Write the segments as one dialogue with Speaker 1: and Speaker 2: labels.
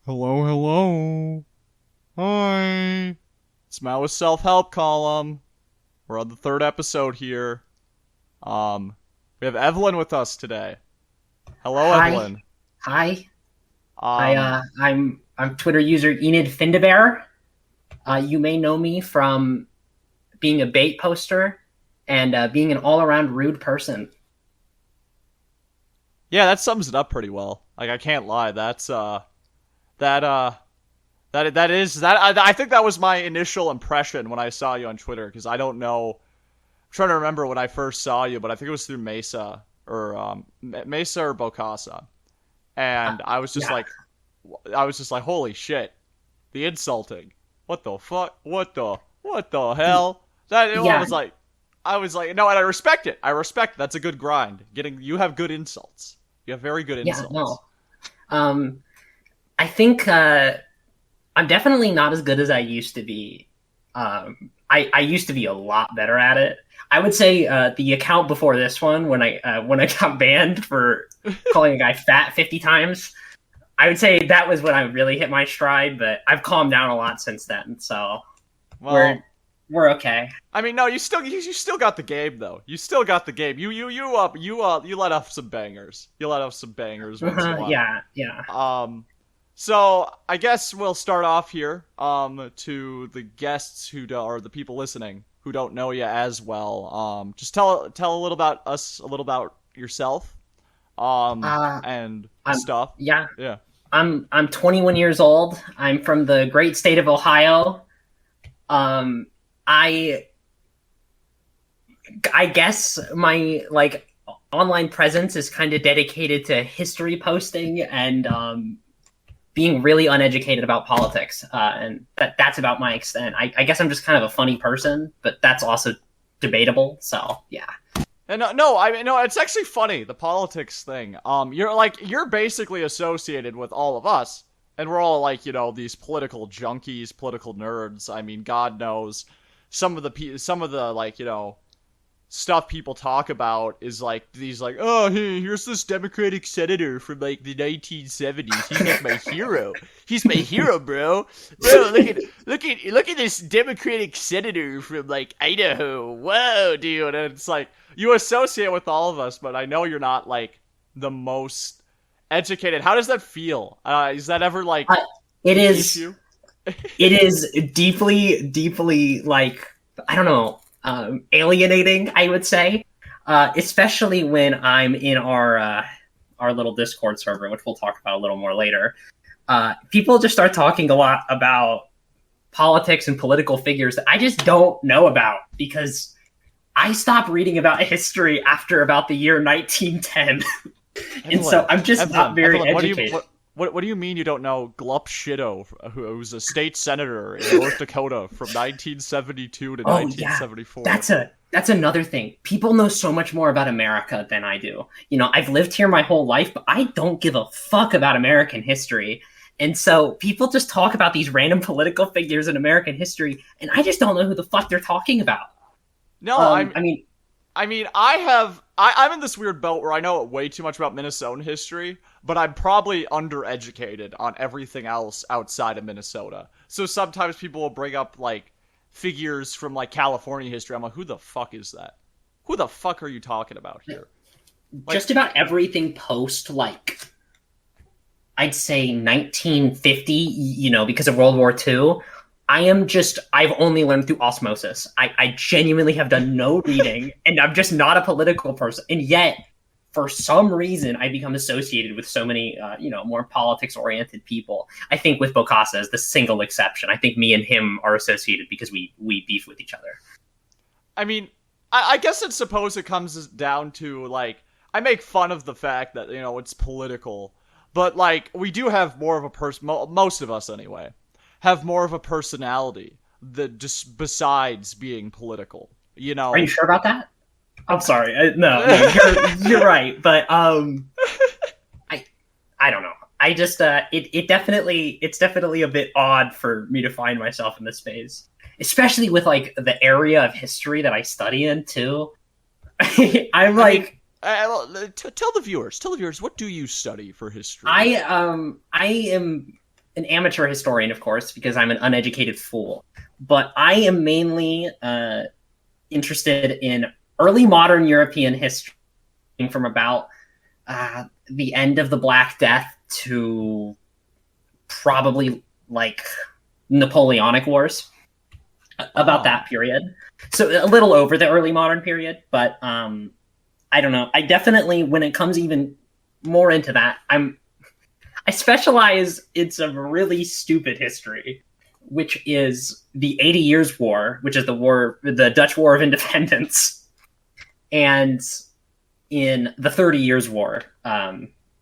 Speaker 1: Hello, hello. Hi. It's Mao's self-help column. We're on the third episode here. We have Evelyn with us today. Hello,
Speaker 2: Hi,
Speaker 1: Evelyn.
Speaker 2: hi. I
Speaker 1: Um,
Speaker 2: I'm Twitter user Enid Findebear. You may know me from being a bait poster and being an all-around rude person.
Speaker 1: yeah, that sums it up pretty well. Like, I can't lie. That, uh, that is, that, I think that was my initial impression when I saw you on Twitter, because I don't know. I'm trying to remember when I first saw you, but I think it was through Mesa or Bokassa.
Speaker 2: Uh,
Speaker 1: And
Speaker 2: yeah,
Speaker 1: I was just like, holy shit, the insulting. What the fuck? What the hell? That
Speaker 2: yeah,
Speaker 1: I was like, no, and I respect it. I respect it. That's a good grind. You have good insults. You have very good
Speaker 2: yeah. No.
Speaker 1: insults.
Speaker 2: Um, I think I'm definitely not as good as I used to be. I used to be a lot better at it. I would say the account before this one, when I got banned for calling a guy fat 50 times, I would say that was when I really hit my stride. But I've calmed down a lot since then, so we're
Speaker 1: Well,
Speaker 2: we're okay.
Speaker 1: I mean, no, you still got the game though. You still got the game. You let off some bangers. You let off some bangers once in a while.
Speaker 2: Yeah, yeah.
Speaker 1: So I guess we'll start off here. To the guests or the people listening who don't know you as well. Just tell a little about us, a little about yourself.
Speaker 2: Uh,
Speaker 1: And
Speaker 2: I'm
Speaker 1: stuff.
Speaker 2: yeah.
Speaker 1: Yeah.
Speaker 2: I'm 21 years old. I'm from the great state of Ohio. Um, I I guess my online presence is kind of dedicated to history posting and being really uneducated about politics, and that's about my extent. I guess I'm just kind of a funny person, but that's also debatable. So yeah,
Speaker 1: And no, I mean no, it's actually funny the politics thing. You're basically associated with all of us, and we're all like these political junkies, political nerds. I mean, God knows some of the stuff people talk about is like these like, oh, hey, here's this Democratic senator from like the 1970s. He's like my hero. He's my hero, bro. Bro, look at this Democratic senator from like Idaho. Whoa, dude. And it's like you associate with all of us, but I know you're not like the most educated. How does that feel? Is that ever like
Speaker 2: uh, it
Speaker 1: an
Speaker 2: is
Speaker 1: issue?
Speaker 2: it is deeply like I don't know, alienating. I would say, especially when I'm in our little Discord server, which we'll talk about a little more later. People just start talking a lot about politics and political figures that I just don't know about because I stopped reading about history after about the year 1910, and so
Speaker 1: Evelyn,
Speaker 2: I'm just not very
Speaker 1: Evelyn,
Speaker 2: educated.
Speaker 1: what do you mean you don't know Glup Shido, who was a state senator in North Dakota from 1972 to
Speaker 2: Oh yeah,
Speaker 1: 1974?
Speaker 2: that's another thing. People know so much more about America than I do. You know, I've lived here my whole life, but I don't give a fuck about American history. And so people just talk about these random political figures in American history, and I just don't know who the fuck they're talking about.
Speaker 1: No,
Speaker 2: I mean,
Speaker 1: I mean, I'm in this weird belt where I know way too much about Minnesotan history, but I'm probably undereducated on everything else outside of Minnesota. So sometimes people will bring up like figures from like California history. I'm like, who the fuck is that? Who the fuck are you talking about here? Like,
Speaker 2: just about everything post I'd say 1950, you know, because of World War II. I've only learned through osmosis. I genuinely have done no reading, and I'm just not a political person. And yet, for some reason, I become associated with so many, more politics oriented people. I think with Bokassa is the single exception. I think me and him are associated because we beef with each other.
Speaker 1: I mean, I guess it's suppose it comes down to like I make fun of the fact that it's political, but like we do have more of a person. Most of us anyway have more of a personality that just besides being political. You
Speaker 2: Are you
Speaker 1: know.
Speaker 2: sure about that? I'm sorry. No, you're right. But I I don't know. I just it's definitely a bit odd for me to find myself in this phase, especially with like the area of history that I study in too. I'm
Speaker 1: I mean,
Speaker 2: like
Speaker 1: tell the viewers, what do you study for history?
Speaker 2: I am an amateur historian, of course, because I'm an uneducated fool. But I am mainly interested in early modern European history from about the end of the Black Death to probably like Napoleonic Wars, about that period. So a little over the early modern period, but I don't know. I definitely, when it comes even more into that, I specialize in some really stupid history, which is the 80 Years' War, which is the Dutch War of Independence, and in the 30 Years' War,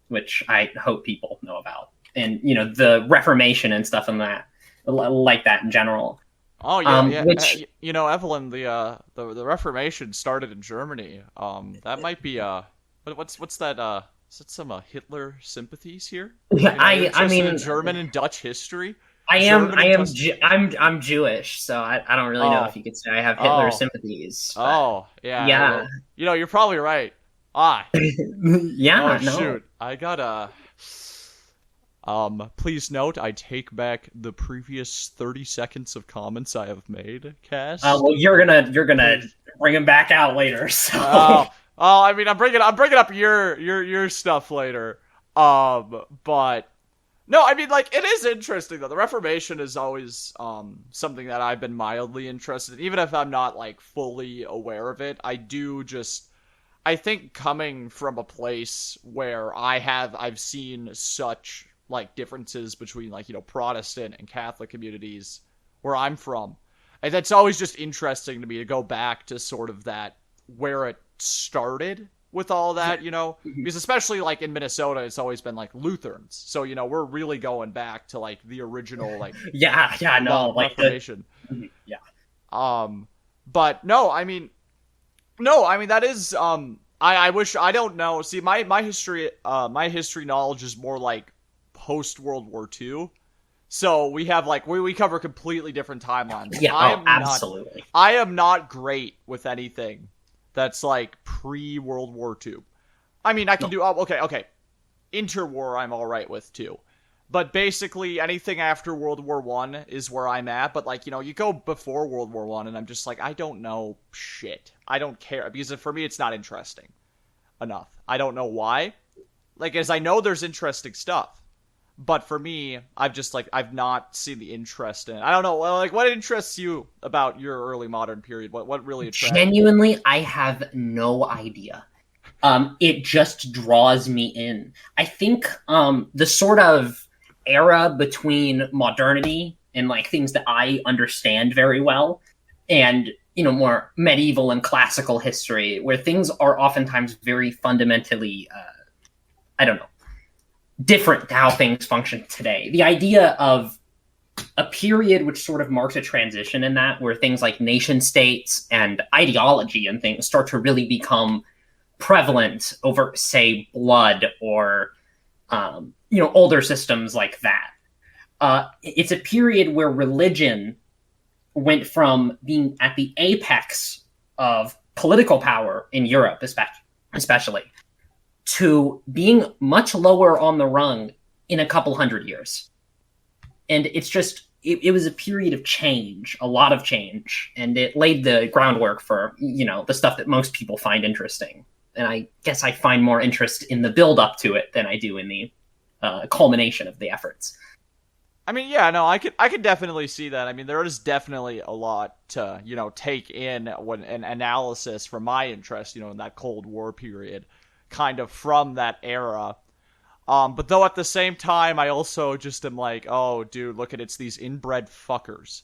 Speaker 2: which I hope people know about, and the Reformation and stuff and that, like that in general.
Speaker 1: Oh yeah. Which, Evelyn, the Reformation started in Germany. That might be what's that? Is it some Hitler sympathies here?
Speaker 2: Yeah, I mean,
Speaker 1: in German and Dutch history.
Speaker 2: I'm Jewish, so I don't really know if you could say I have Hitler sympathies.
Speaker 1: Yeah.
Speaker 2: Yeah.
Speaker 1: Well, you're probably right.
Speaker 2: Yeah. No.
Speaker 1: Shoot, I got please note, I take back the previous 30 seconds of comments I have made, Cass.
Speaker 2: Well, you're gonna bring them back out later, so.
Speaker 1: I mean, I'm bringing up your stuff later. But no, I mean, like, it is interesting though. The Reformation is always something that I've been mildly interested in, even if I'm not like fully aware of it. I think coming from a place where I've seen such like differences between like Protestant and Catholic communities where I'm from, and that's always just interesting to me to go back to sort of that where it started with all that, because especially like in Minnesota, it's always been like Lutherans, so we're really going back to like the original like Reformation. But no, I mean that is I wish, I don't know. See, my history knowledge is more like post World War II. So we have like we cover completely different timelines.
Speaker 2: Yeah, absolutely.
Speaker 1: I am not great with anything that's like pre World War II. I mean, I can do okay. Interwar I'm all right with too. But basically anything after World War I is where I'm at, but like, you go before World War I and I'm just like, I don't know shit. I don't care, because for me it's not interesting enough. I don't know why. Like, as I know there's interesting stuff, but for me, I've not seen the interest in it. I don't know, like, what interests you about your early modern period? What really attracts you?
Speaker 2: Genuinely, I have no idea. It just draws me in. I think the sort of era between modernity and like things that I understand very well, and more medieval and classical history, where things are oftentimes very fundamentally different to how things function today. The idea of a period which sort of marks a transition in that, where things like nation states and ideology and things start to really become prevalent over, say, blood or older systems like that. It's a period where religion went from being at the apex of political power in Europe, especially, to being much lower on the rung in a couple hundred years. And it's just, it was a period of change, a lot of change, and it laid the groundwork for, the stuff that most people find interesting. And I guess I find more interest in the build up to it than I do in the culmination of the efforts.
Speaker 1: I mean, yeah, no, I could definitely see that. I mean, there is definitely a lot to, take in when an analysis from my interest, in that Cold War period, kind of from that era. But though at the same time, I also just am like, oh, dude, look at it's these inbred fuckers.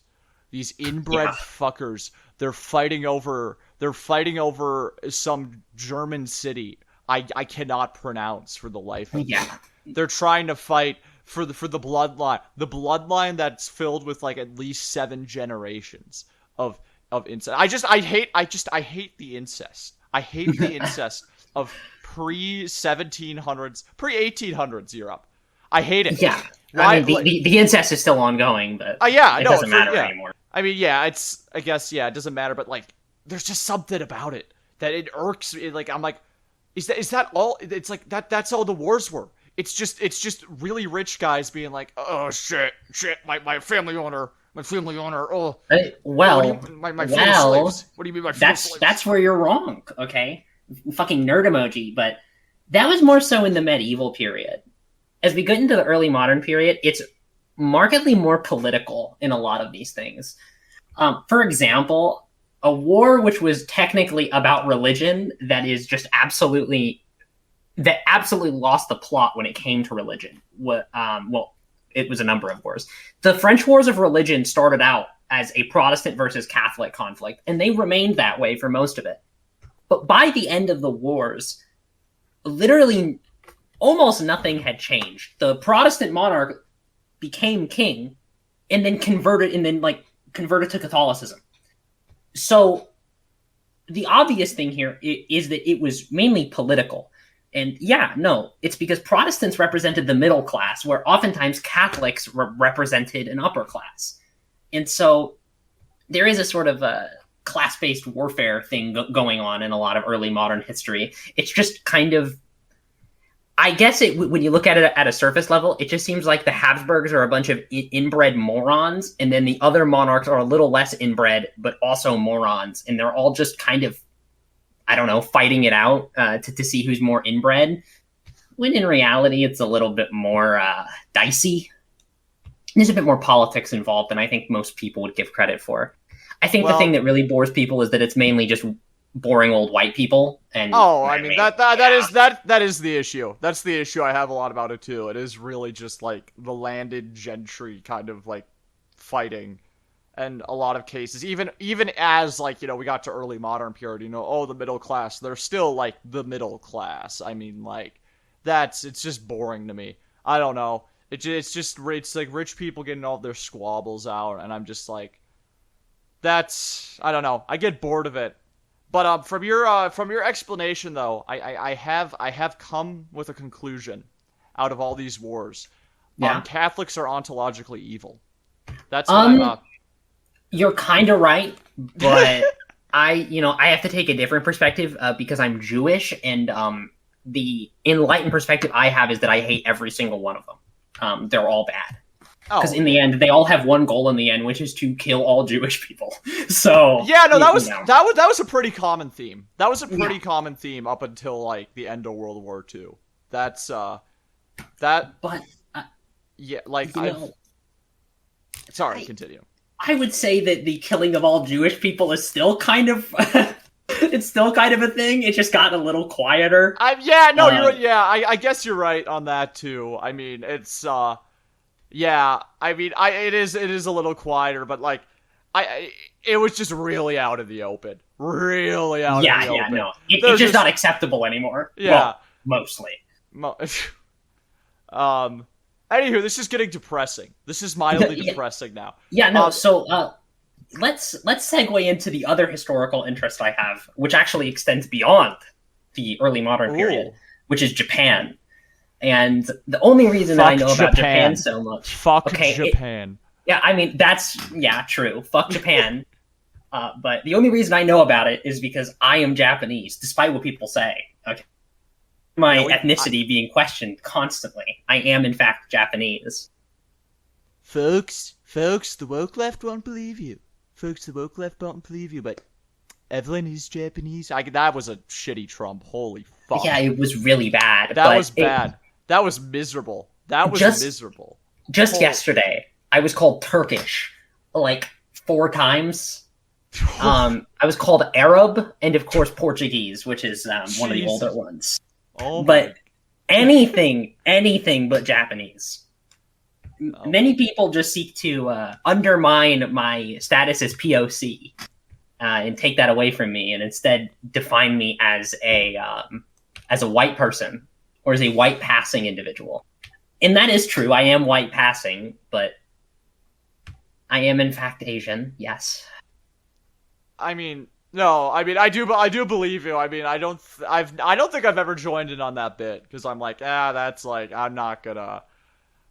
Speaker 1: These inbred fuckers. They're fighting over some German city I cannot pronounce for the life of me. They're trying to fight for the bloodline that's filled with like at least 7 generations of incest. I hate the incest. I hate the incest of pre-1700s, pre-1800s Europe. I hate it.
Speaker 2: Yeah. I mean, the incest is still ongoing, but it doesn't matter anymore.
Speaker 1: I mean, yeah, it doesn't matter, but like, there's just something about it that it irks me. Like, I'm like, is that all? It's like that's all the wars were. it's just really rich guys being like, oh shit, my family owner, oh, what do you, my feudal slaves? What do you mean my feudal slaves?
Speaker 2: That's where you're wrong. Okay, fucking nerd emoji, but that was more so in the medieval period. As we get into the early modern period, it's markedly more political in a lot of these things. For example, a war which was technically about religion that absolutely lost the plot when it came to religion. It was a number of wars. The French Wars of Religion started out as a Protestant versus Catholic conflict, and they remained that way for most of it. But by the end of the wars, literally almost nothing had changed. The Protestant monarch became king and then converted to Catholicism. So the obvious thing here is that it was mainly political. And yeah, no, it's because Protestants represented the middle class, where oftentimes Catholics represented an upper class. And so there is a sort of a class-based warfare thing going on in a lot of early modern history. It's just kind of, I guess when you look at it at a surface level, it just seems like the Habsburgs are a bunch of inbred morons, and then the other monarchs are a little less inbred, but also morons. And they're all just kind of, I don't know, fighting it out to see who's more inbred, when in reality it's a little bit more dicey. There's a bit more politics involved than I think most people would give credit for. I think the thing that really bores people is that it's mainly just boring old white people. And
Speaker 1: I mean that is the issue. That's the issue I have a lot about it too. It is really just like the landed gentry kind of like fighting. And a lot of cases, even as, like, you know, we got to early modern period, you know, oh, the middle class, they're still, like, the middle class. I mean, like, it's just boring to me. I don't know. It's like rich people getting all their squabbles out, and I'm just like, I don't know. I get bored of it. But from your explanation, though, I have come with a conclusion out of all these wars.
Speaker 2: Yeah.
Speaker 1: Catholics are ontologically evil. That's what I'm
Speaker 2: You're kind of right, but I have to take a different perspective because I'm Jewish, and the enlightened perspective I have is that I hate every single one of them. They're all bad. Because in the end, they all have one goal in the end, which is to kill all Jewish people. So
Speaker 1: yeah, no, that was a pretty common theme. That was a pretty common theme up until like the end of World War II. That's that. But yeah, like sorry, continue.
Speaker 2: I would say that the killing of all Jewish people is still kind of it's still kind of a thing. It's just gotten a little quieter.
Speaker 1: You're right. Yeah, I guess you're right on that too. I mean, it's it is a little quieter, but like it was just really out of the open. Really out of the open. Yeah, no.
Speaker 2: It's just not acceptable anymore. Yeah. Well, mostly.
Speaker 1: Anywho, this is getting depressing. This is mildly depressing now.
Speaker 2: Yeah, no, so let's segue into the other historical interest I have, which actually extends beyond the early modern period, which is Japan. And the only reason I know about Japan so much...
Speaker 1: Japan.
Speaker 2: I mean, that's... Yeah, true. Fuck Japan. But the only reason I know about it is because I am Japanese, despite what people say. Okay. My ethnicity being questioned constantly. I am, in fact, Japanese.
Speaker 1: Folks, the woke left won't believe you. But Evelyn is Japanese. That was a shitty Trump. Holy fuck.
Speaker 2: Yeah, it was really bad.
Speaker 1: That was bad. That was miserable. Miserable.
Speaker 2: Just yesterday, I was called Turkish, like 4 times. I was called Arab, and of course Portuguese, which is one of the older ones.
Speaker 1: Oh,
Speaker 2: but anything but Japanese. Oh. Many people just seek to undermine my status as POC and take that away from me, and instead define me as a white person or as a white passing individual. And that is true. I am white passing, but I am in fact Asian. Yes.
Speaker 1: I mean. No, I mean I do believe you. I mean I don't think I've ever joined in on that bit because I'm like that's like I'm not gonna.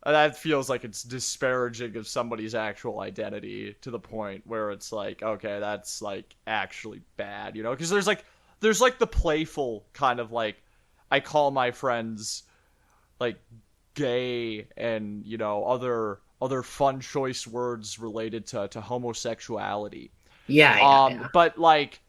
Speaker 1: That feels like it's disparaging of somebody's actual identity to the point where it's like okay that's like actually bad, you know? Because there's like the playful kind of like I call my friends like gay and other fun choice words related to homosexuality.
Speaker 2: Yeah.
Speaker 1: But like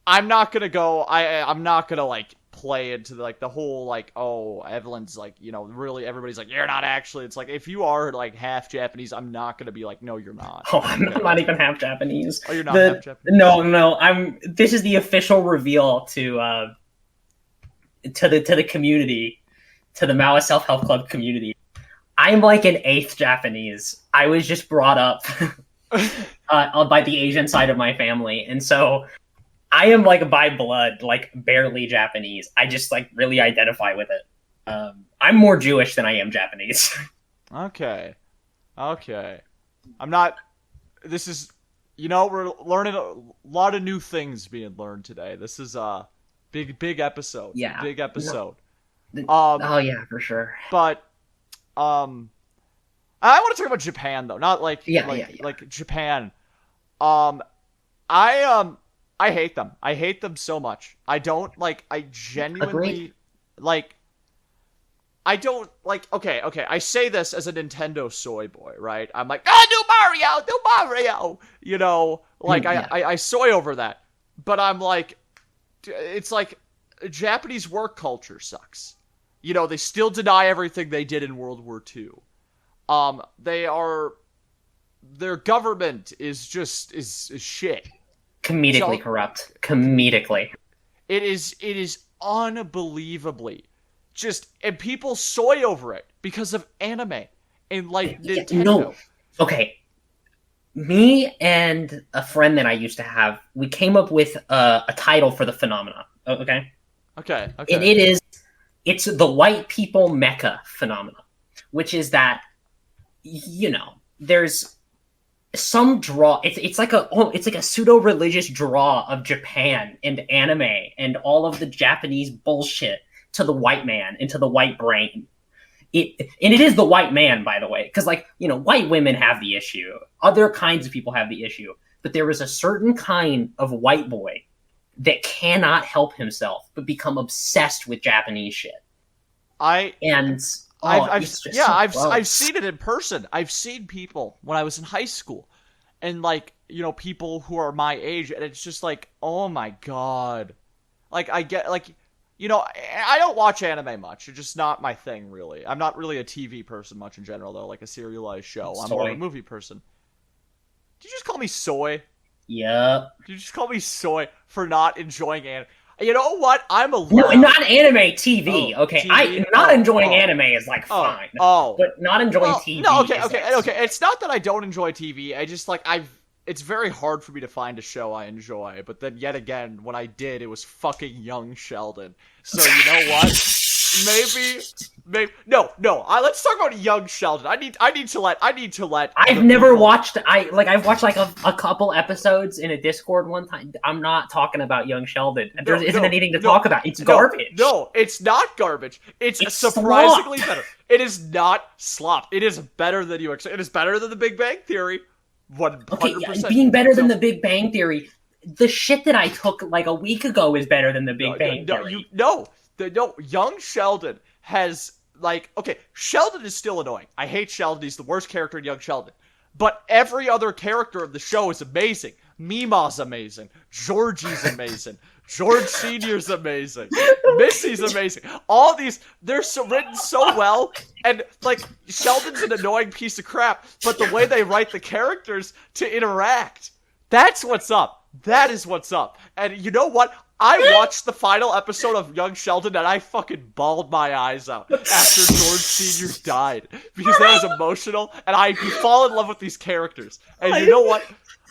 Speaker 1: I'm not gonna go. I'm not gonna like play into the whole like, oh, Evelyn's like, really everybody's like, you're not actually. It's like, if you are like half Japanese, I'm not gonna be like, no, you're not.
Speaker 2: Oh, I'm not even half Japanese.
Speaker 1: Oh, you're not half Japanese.
Speaker 2: No. This is the official reveal to the community, to the Maoist Self Help Club community. I'm like an eighth Japanese. I was just brought up by the Asian side of my family, and so I am like by blood, like barely Japanese. I just like really identify with it. I'm more Jewish than I am Japanese.
Speaker 1: Okay. I'm not. This is, we're learning a lot of new things being learned today. This is a big episode.
Speaker 2: Yeah.
Speaker 1: Big episode.
Speaker 2: Oh yeah, for sure.
Speaker 1: But I want to talk about Japan though, not like like Japan. I hate them. I hate them so much. I don't like. I genuinely like. I don't like. Okay. I say this as a Nintendo soy boy, right? I'm like, do Mario. I soy over that, but I'm like, it's like Japanese work culture sucks. They still deny everything they did in World War II. Their government is shit.
Speaker 2: Comedically corrupt. Comedically.
Speaker 1: It is unbelievably and people soy over it because of anime and like Nintendo.
Speaker 2: No. Okay. Me and a friend that I used to have, we came up with a title for the phenomena. Okay.
Speaker 1: Okay.
Speaker 2: And it's the white people mecha phenomena, which is that, there's some draw. It's like a pseudo religious draw of Japan and anime and all of the Japanese bullshit to the white man and to the white brain. It is the white man, by the way, because white women have the issue, other kinds of people have the issue, but there is a certain kind of white boy that cannot help himself but become obsessed with Japanese shit. I've
Speaker 1: seen it in person. I've seen people when I was in high school, and people who are my age, and it's just like, oh my god. I get I don't watch anime much. It's just not my thing, really. I'm not really a TV person much in general, though, like a serialized show. I'm more of a movie person. Did you just call me soy?
Speaker 2: Yeah.
Speaker 1: Did you just call me soy for not enjoying anime? You know what? I'm a
Speaker 2: no, not anime, TV. Okay, TV? I'm enjoying anime is fine. But not enjoying TV.
Speaker 1: No, okay. It's not that I don't enjoy TV. I just it's very hard for me to find a show I enjoy. But then yet again, when I did, it was fucking Young Sheldon. So you know what? Maybe no. Let's talk about Young Sheldon. I need to let.
Speaker 2: I've never watched. I've watched a couple episodes in a Discord one time. I'm not talking about Young Sheldon. There isn't anything to talk about. It's garbage.
Speaker 1: No, it's not garbage. It's surprisingly better. It is not slop. It is better than you expect. It is better than The Big Bang Theory. 100%.
Speaker 2: Okay, being better than The Big Bang Theory. The shit that I took a week ago is better than The Big Bang Theory.
Speaker 1: No, Young Sheldon has Sheldon is still annoying. I hate Sheldon. He's the worst character in Young Sheldon. But every other character of the show is amazing. Mima's amazing. Georgie's amazing. George Sr.'s amazing. Missy's amazing. All these, they're written so well. And, Sheldon's an annoying piece of crap. But the way they write the characters to interact, that's what's up. That is what's up. And you know what? I watched the final episode of Young Sheldon and I fucking bawled my eyes out after George Sr. died. Because that was emotional. And you fall in love with these characters. And you know what?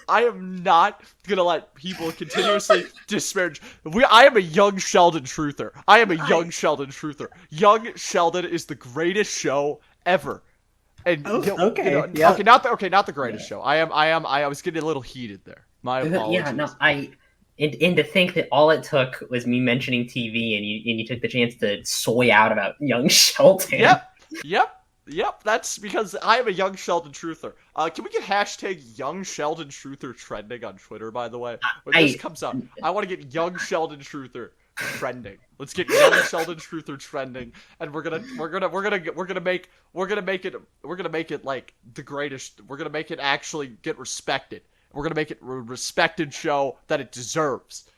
Speaker 1: I am not gonna let people continuously disparage. I am a Young Sheldon truther. Young Sheldon is the greatest show ever. And not the greatest show. I was getting a little heated there. My apologies.
Speaker 2: Yeah, no, and to think that all it took was me mentioning TV, and you took the chance to soy out about Young Sheldon.
Speaker 1: Yep. That's because I am a Young Sheldon truther. Can we get hashtag Young Sheldon truther trending on Twitter? By the way, when this comes out, I want to get Young Sheldon truther trending. Let's get Young Sheldon Truther trending, and we're gonna make it like the greatest. We're gonna make it actually get respected. We're gonna make it a respected show that it deserves.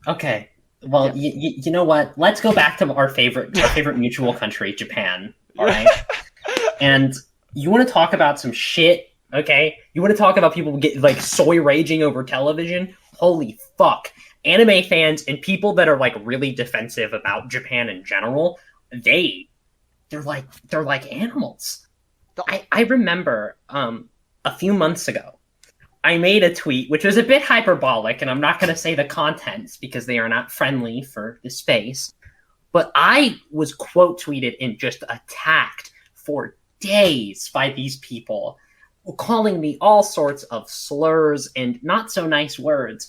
Speaker 2: Okay. Well,
Speaker 1: Yeah.
Speaker 2: you know what? Let's go back to our favorite mutual country, Japan. All right. And you want to talk about some shit? Okay. You want to talk about people get like soy raging over television? Holy fuck! Anime fans and people that are like really defensive about Japan in general, they're like animals. I remember a few months ago, I made a tweet which was a bit hyperbolic, and I'm not going to say the contents because they are not friendly for the space. But I was quote tweeted and just attacked for days by these people, calling me all sorts of slurs and not so nice words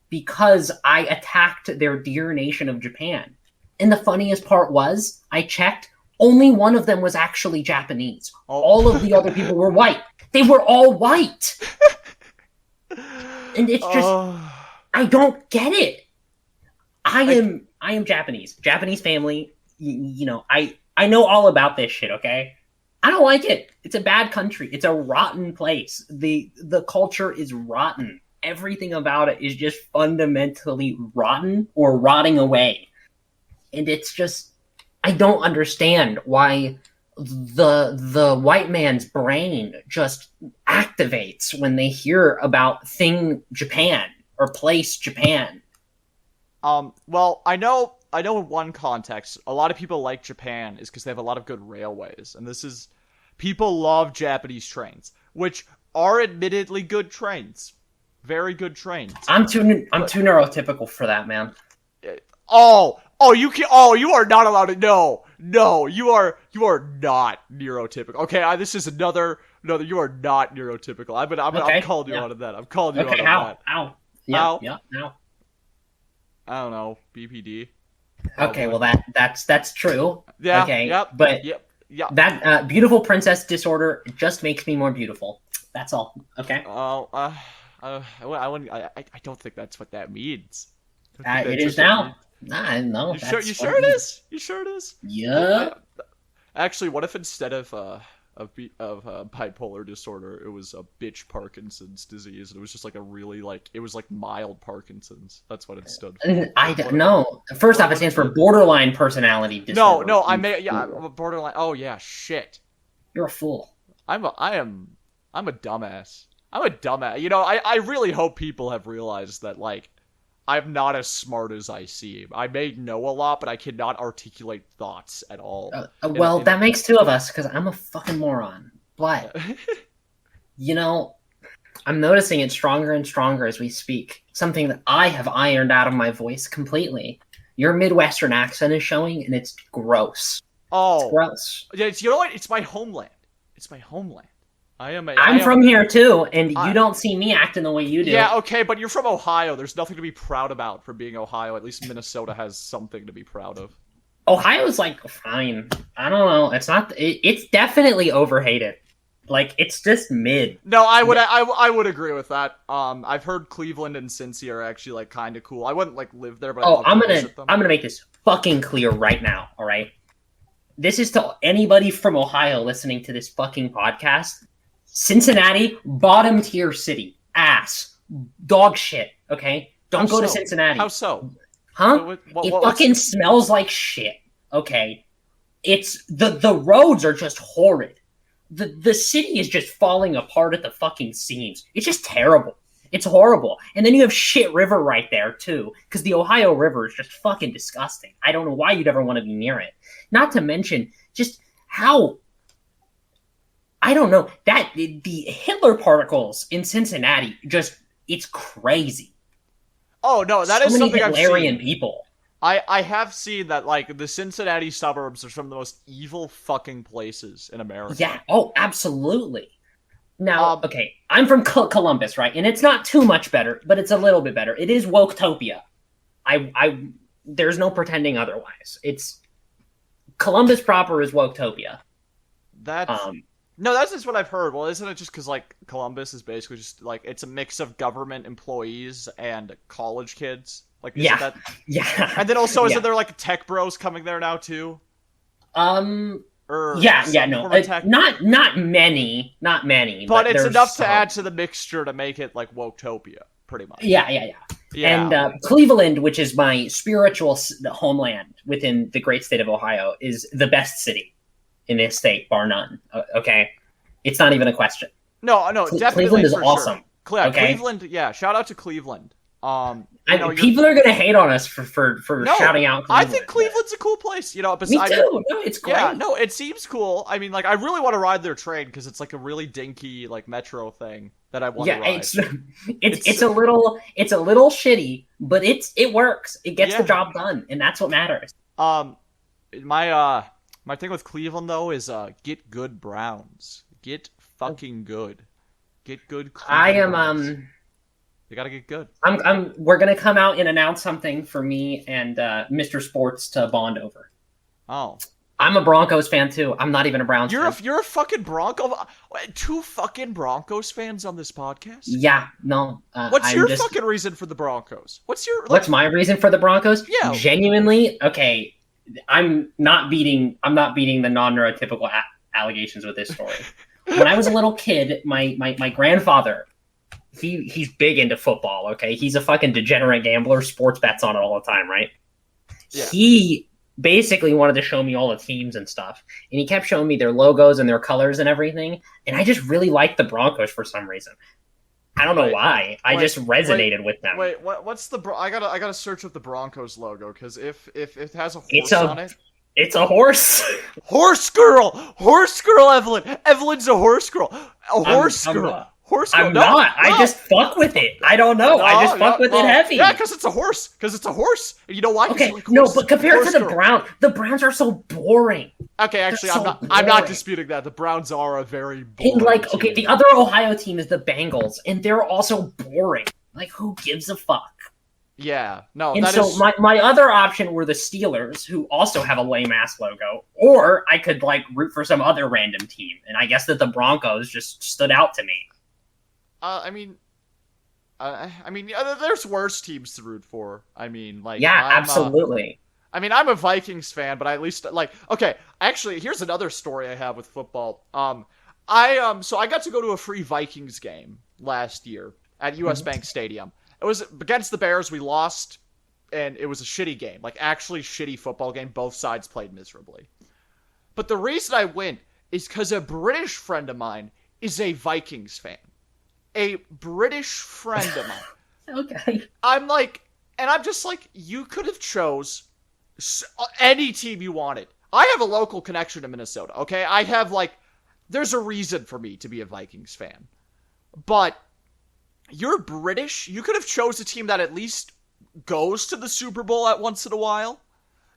Speaker 2: because I attacked their dear nation of Japan. And the funniest part was, I checked, only one of them was actually Japanese.
Speaker 1: Oh.
Speaker 2: All of the other people were white. They were all white. And it's just, I don't get it. I am Japanese. Japanese family, you know, I know all about this shit, okay? I don't like it. It's a bad country. It's a rotten place. The culture is rotten. Everything about it is just fundamentally rotten or rotting away. And it's just, I don't understand why the white man's brain just activates when they hear about thing Japan or place Japan.
Speaker 1: Well, I know in one context, a lot of people like Japan is because they have a lot of good railways, and people love Japanese trains, which are admittedly good trains, very good trains.
Speaker 2: I'm too neurotypical for that, man.
Speaker 1: You are not allowed to. No, you are not neurotypical. Okay, this is another. No, you are not neurotypical. I'm calling you out on that. I'm calling you out on that.
Speaker 2: Ow. Yeah.
Speaker 1: I don't know. BPD.
Speaker 2: Probably. Okay, well that's true.
Speaker 1: Yeah.
Speaker 2: Okay.
Speaker 1: Yep.
Speaker 2: But
Speaker 1: yep.
Speaker 2: that beautiful princess disorder just makes me more beautiful. That's all. Okay.
Speaker 1: Oh. I don't think that's what that means.
Speaker 2: It is now. Nah, no.
Speaker 1: You sure it is? You sure it is?
Speaker 2: Yeah.
Speaker 1: Actually, what if instead of bipolar disorder, it was a bitch Parkinson's disease, and it was just like it was like mild Parkinson's. That's what it stood for.
Speaker 2: I don't know. First off, it stands for borderline personality disorder.
Speaker 1: No, I'm a borderline. Oh yeah, shit.
Speaker 2: You're a fool.
Speaker 1: I'm a dumbass. I'm a dumbass. You know, I really hope people have realized that, like, I'm not as smart as I seem. I may know a lot, but I cannot articulate thoughts at all.
Speaker 2: That makes two of us, because I'm a fucking moron. But, you know, I'm noticing it stronger and stronger as we speak. Something that I have ironed out of my voice completely. Your Midwestern accent is showing, and it's gross.
Speaker 1: Oh.
Speaker 2: It's gross.
Speaker 1: Yeah, you know what? It's my homeland. It's my homeland.
Speaker 2: I'm from here too, and you don't see me acting the way you do.
Speaker 1: Yeah, okay, but you're from Ohio. There's nothing to be proud about for being Ohio. At least Minnesota has something to be proud of.
Speaker 2: Ohio's like fine. I don't know. It's not. It's definitely overhated. Like it's just mid.
Speaker 1: No, I would agree with that. I've heard Cleveland and Cincy are actually like kind of cool. I wouldn't like live there, but
Speaker 2: I'm gonna make this fucking clear right now. All right. This is to anybody from Ohio listening to this fucking podcast. Cincinnati, bottom tier city, ass, dog shit. Okay, don't go to Cincinnati.
Speaker 1: How so?
Speaker 2: Huh? It fucking smells like shit. Okay, it's the roads are just horrid. The city is just falling apart at the fucking seams. It's just terrible. It's horrible. And then you have shit river right there too, because the Ohio River is just fucking disgusting. I don't know why you'd ever want to be near it. Not to mention just how. I don't know, that the Hitler particles in Cincinnati it's crazy.
Speaker 1: Oh no, that is something I've seen.
Speaker 2: Hitlerian people.
Speaker 1: I have seen that, like, the Cincinnati suburbs are some of the most evil fucking places in America.
Speaker 2: Yeah, oh, absolutely. Now, okay, I'm from Columbus, right? And it's not too much better, but it's a little bit better. It is Woketopia. There's no pretending otherwise. It's Columbus proper is Woketopia.
Speaker 1: No, that's just what I've heard. Well, isn't it just because like Columbus is basically just like it's a mix of government employees and college kids? Like, isn't
Speaker 2: Yeah,
Speaker 1: that?
Speaker 2: yeah,
Speaker 1: And then also,
Speaker 2: yeah.
Speaker 1: isn't there like tech bros coming there now too?
Speaker 2: Um,
Speaker 1: Or
Speaker 2: yeah,
Speaker 1: some
Speaker 2: no,
Speaker 1: form of tech?
Speaker 2: not many,
Speaker 1: But
Speaker 2: but
Speaker 1: it's
Speaker 2: there's
Speaker 1: enough to
Speaker 2: some.
Speaker 1: add to the mixture to make it like Woketopia, pretty much.
Speaker 2: Yeah, yeah, yeah. And
Speaker 1: Yeah.
Speaker 2: Cleveland, which is my spiritual homeland within the great state of Ohio, is the best city in this state, bar none. Okay, it's not even a question.
Speaker 1: No, no,
Speaker 2: Cleveland
Speaker 1: definitely
Speaker 2: is
Speaker 1: for sure.
Speaker 2: awesome.
Speaker 1: Yeah,
Speaker 2: Okay,
Speaker 1: Cleveland. Yeah, shout out to Cleveland. You're
Speaker 2: people are gonna hate on us for
Speaker 1: no.
Speaker 2: shouting out
Speaker 1: I
Speaker 2: Cleveland.
Speaker 1: think Cleveland's a cool place. You know,
Speaker 2: Me
Speaker 1: besides,
Speaker 2: too. No, it's great.
Speaker 1: yeah, no, it seems cool. I mean, like, I really want to ride their train because it's like a really dinky like metro thing that I want to
Speaker 2: Yeah,
Speaker 1: ride.
Speaker 2: it's a little shitty, but it works. It gets
Speaker 1: Yeah.
Speaker 2: the job done, and that's what matters.
Speaker 1: Um, my thing with Cleveland though is get good Browns. Get fucking good. Get good
Speaker 2: I
Speaker 1: Cleveland
Speaker 2: am
Speaker 1: Browns. They gotta get good.
Speaker 2: we're gonna come out and announce something for me and Mr. Sports to bond over.
Speaker 1: Oh,
Speaker 2: I'm a Broncos fan too. I'm not even a Browns fan.
Speaker 1: you're a fucking Bronco. Two fucking Broncos fans on this podcast.
Speaker 2: Yeah, no.
Speaker 1: What's
Speaker 2: I'm
Speaker 1: your
Speaker 2: just,
Speaker 1: fucking reason for the Broncos? What's your like?
Speaker 2: what's my reason for the Broncos?
Speaker 1: Yeah.
Speaker 2: Genuinely, okay. I'm not beating the non-neurotypical allegations with this story. When I was a little kid, my grandfather, he's big into football. Okay, he's a fucking degenerate gambler. Sports bets on it all the time, right?
Speaker 1: Yeah.
Speaker 2: He basically wanted to show me all the teams and stuff, and he kept showing me their logos and their colors and everything. And I just really liked the Broncos for some reason. I don't know
Speaker 1: Wait,
Speaker 2: why. I just resonated with them.
Speaker 1: Wait, what's the I gotta search up the Broncos logo because if it has a horse
Speaker 2: It's
Speaker 1: on it.
Speaker 2: It's a horse.
Speaker 1: Horse girl, Evelyn. Evelyn's a horse girl, a horse girl. Horse girl.
Speaker 2: I'm
Speaker 1: No,
Speaker 2: not.
Speaker 1: no.
Speaker 2: I just fuck with it. I don't know. I just fuck with it heavy.
Speaker 1: Yeah, because it's a horse. And you know why? 'Cause
Speaker 2: Okay,
Speaker 1: you like
Speaker 2: no,
Speaker 1: horses.
Speaker 2: but compared to
Speaker 1: Horse
Speaker 2: the
Speaker 1: girl.
Speaker 2: Browns are so boring.
Speaker 1: Okay, actually,
Speaker 2: so
Speaker 1: I'm not
Speaker 2: boring.
Speaker 1: disputing that. The Browns are a very boring
Speaker 2: And like, okay,
Speaker 1: team.
Speaker 2: the other Ohio team is the Bengals, and they're also boring. Like, who gives a fuck?
Speaker 1: Yeah, no,
Speaker 2: And
Speaker 1: that
Speaker 2: so
Speaker 1: is
Speaker 2: my other option were the Steelers, who also have a lame ass logo, or I could like root for some other random team. And I guess that the Broncos just stood out to me.
Speaker 1: I mean, there's worse teams to root for. I mean, like,
Speaker 2: Yeah, absolutely.
Speaker 1: I'm a Vikings fan, but I at least like. Okay, actually, here's another story I have with football. So I got to go to a free Vikings game last year at US Bank Stadium. It was against the Bears. We lost, and it was a shitty game, like actually shitty football game. Both sides played miserably. But the reason I went is because a British friend of mine is a Vikings fan. A British friend of mine.
Speaker 2: Okay.
Speaker 1: I'm just like, you could have chose any team you wanted. I have a local connection to Minnesota, okay? I have, there's a reason for me to be a Vikings fan. But you're British. You could have chose a team that at least goes to the Super Bowl at once in a while.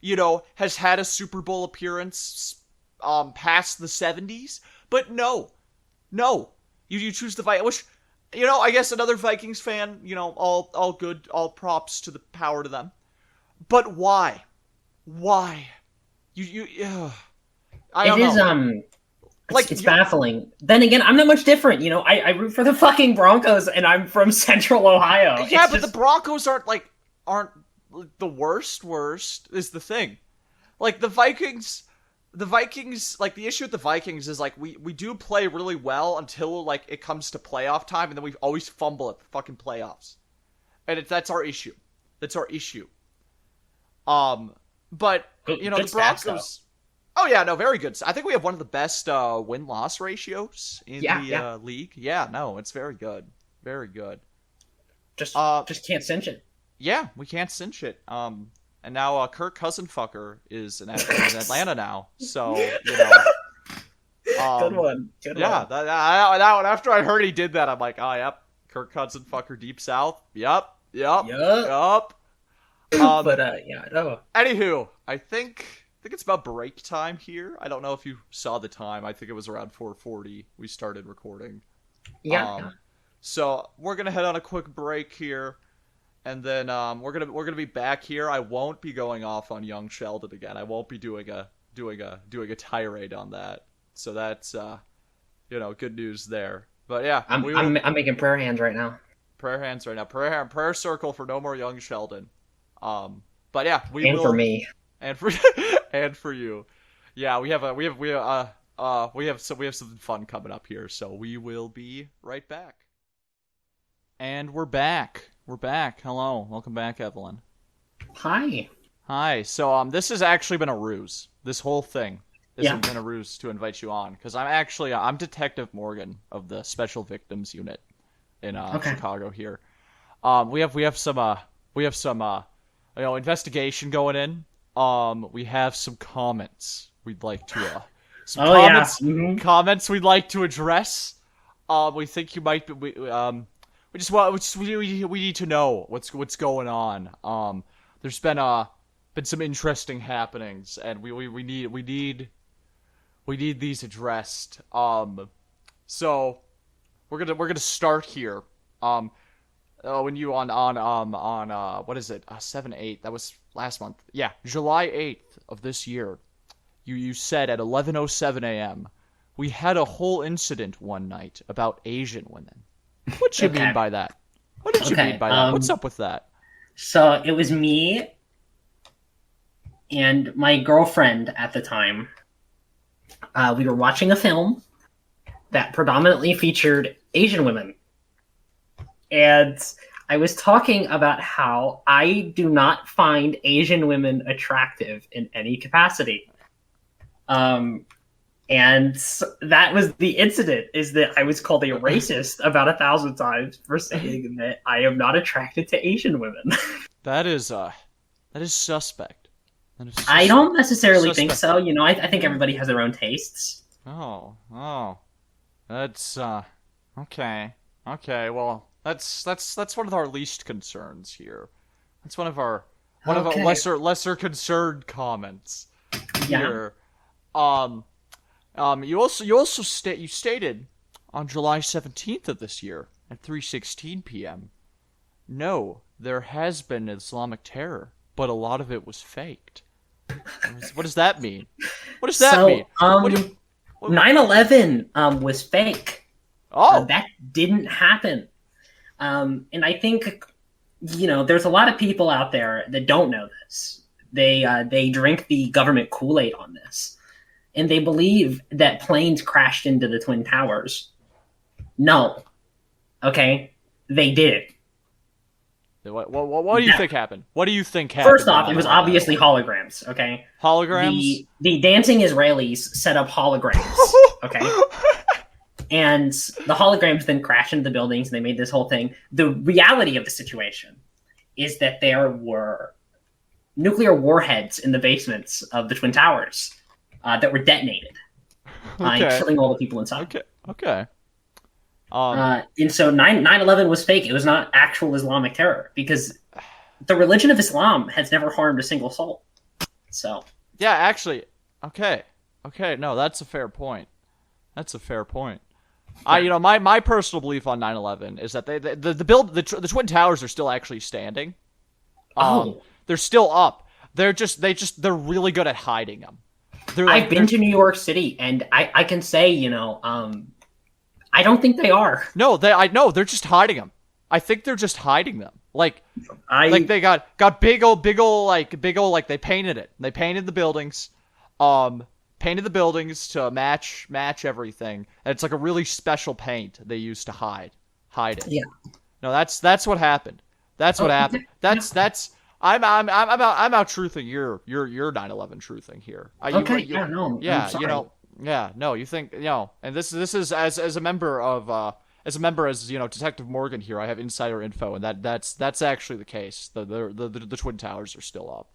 Speaker 1: You know, has had a Super Bowl appearance past the 70s. But no. You choose the Vikings, which... You know, I guess another Vikings fan, you know, all good, all props to the power to them. But why? Why? I don't know.
Speaker 2: It's baffling. Then again, I'm not much different. You know, I root for the fucking Broncos, and I'm from Central Ohio.
Speaker 1: Yeah, but the Broncos aren't the worst is the thing. Like, the Vikings, like, the issue with the Vikings is, like, we do play really well until, like, it comes to playoff time, and then we always fumble at the fucking playoffs. And that's our issue. That's our issue. But, you know, the Broncos... Oh, yeah, no, very good. I think we have one of the best win-loss ratios in the league. Yeah, no, it's very good. Very good.
Speaker 2: Just can't cinch it.
Speaker 1: Yeah, we can't cinch it. And now Kirk Cousinfucker is in Atlanta now, so you know.
Speaker 2: Good one. Good
Speaker 1: yeah,
Speaker 2: one.
Speaker 1: That one. After I heard he did that, I'm like, oh, yep, Kirk Cousinfucker, Deep South. Yep.
Speaker 2: But yeah, no.
Speaker 1: Anywho, I think it's about break time here. I don't know if you saw the time. I think it was around 4:40 we started recording.
Speaker 2: Yeah.
Speaker 1: So we're gonna head on a quick break here. And then we're gonna be back here. I won't be going off on young Sheldon again. I won't be doing a tirade on that. So that's good news there. But yeah,
Speaker 2: I'm making prayer hands right now.
Speaker 1: prayer hands right now. Prayer circle for no more young Sheldon. But yeah,
Speaker 2: And for me.
Speaker 1: and for and for you. Yeah, we have something fun coming up here, so we will be right back. And we're back. We're back. Hello. Welcome back, Evelyn.
Speaker 2: Hi.
Speaker 1: Hi. So this has actually been a ruse. This whole thing has been a ruse to invite you on because I'm Detective Morgan of the Special Victims Unit in Chicago here. We have some investigation going in. We have some comments we'd like to comments we'd like to address. We think you might be we need to know what's going on. There's been some interesting happenings, and we need these addressed. So we're gonna start here. When you on what is it? 7/8. That was last month. Yeah, July 8th of this year. You said at 11:07 a.m. we had a whole incident one night about Asian women. What did you mean by that? What did you mean by that? What's up with that?
Speaker 2: So it was me and my girlfriend at the time. We were watching a film that predominantly featured Asian women. And I was talking about how I do not find Asian women attractive in any capacity. And that was the incident, is that I was called a racist about 1,000 times for saying that I am not attracted to Asian women.
Speaker 1: That is suspect.
Speaker 2: I don't necessarily think so. I think everybody has their own tastes.
Speaker 1: Oh. That's okay. Okay, well, that's one of our least concerns here. That's one of our lesser concerned comments here. You stated on July 17th of this year at 3:16 p.m. No, there has been Islamic terror, but a lot of it was faked. What does that mean? What does that mean?
Speaker 2: 9/11 was fake.
Speaker 1: Oh,
Speaker 2: that didn't happen. And I think there's a lot of people out there that don't know this. They drink the government Kool-Aid on this. And they believe that planes crashed into the Twin Towers. No. Okay? They did.
Speaker 1: What do you think happened? What do you think happened?
Speaker 2: First off, it was obviously holograms, okay?
Speaker 1: Holograms?
Speaker 2: The dancing Israelis set up holograms, okay? And the holograms then crashed into the buildings, and they made this whole thing. The reality of the situation is that there were nuclear warheads in the basements of the Twin Towers that were detonated, killing all the people inside.
Speaker 1: Okay.
Speaker 2: And so 9/11 was fake. It was not actual Islamic terror because the religion of Islam has never harmed a single soul. So
Speaker 1: yeah, actually, okay. No, that's a fair point. Yeah. My personal belief on 9/11 is that the Twin Towers are still actually standing. They're still up. They're really good at hiding them.
Speaker 2: I've been to New York City, and I can say, I don't think they are.
Speaker 1: No, they're just hiding them. I think they're just hiding them. Like they got big old they painted it. They painted the buildings, to match everything. And it's like a really special paint they used to hide it.
Speaker 2: Yeah.
Speaker 1: No, that's what happened. That's what happened. I'm out truthing your 9/11 truthing here.
Speaker 2: I'm sorry.
Speaker 1: You think, and this is as a member of Detective Morgan here, I have insider info, and that's actually the case. The Twin Towers are still up.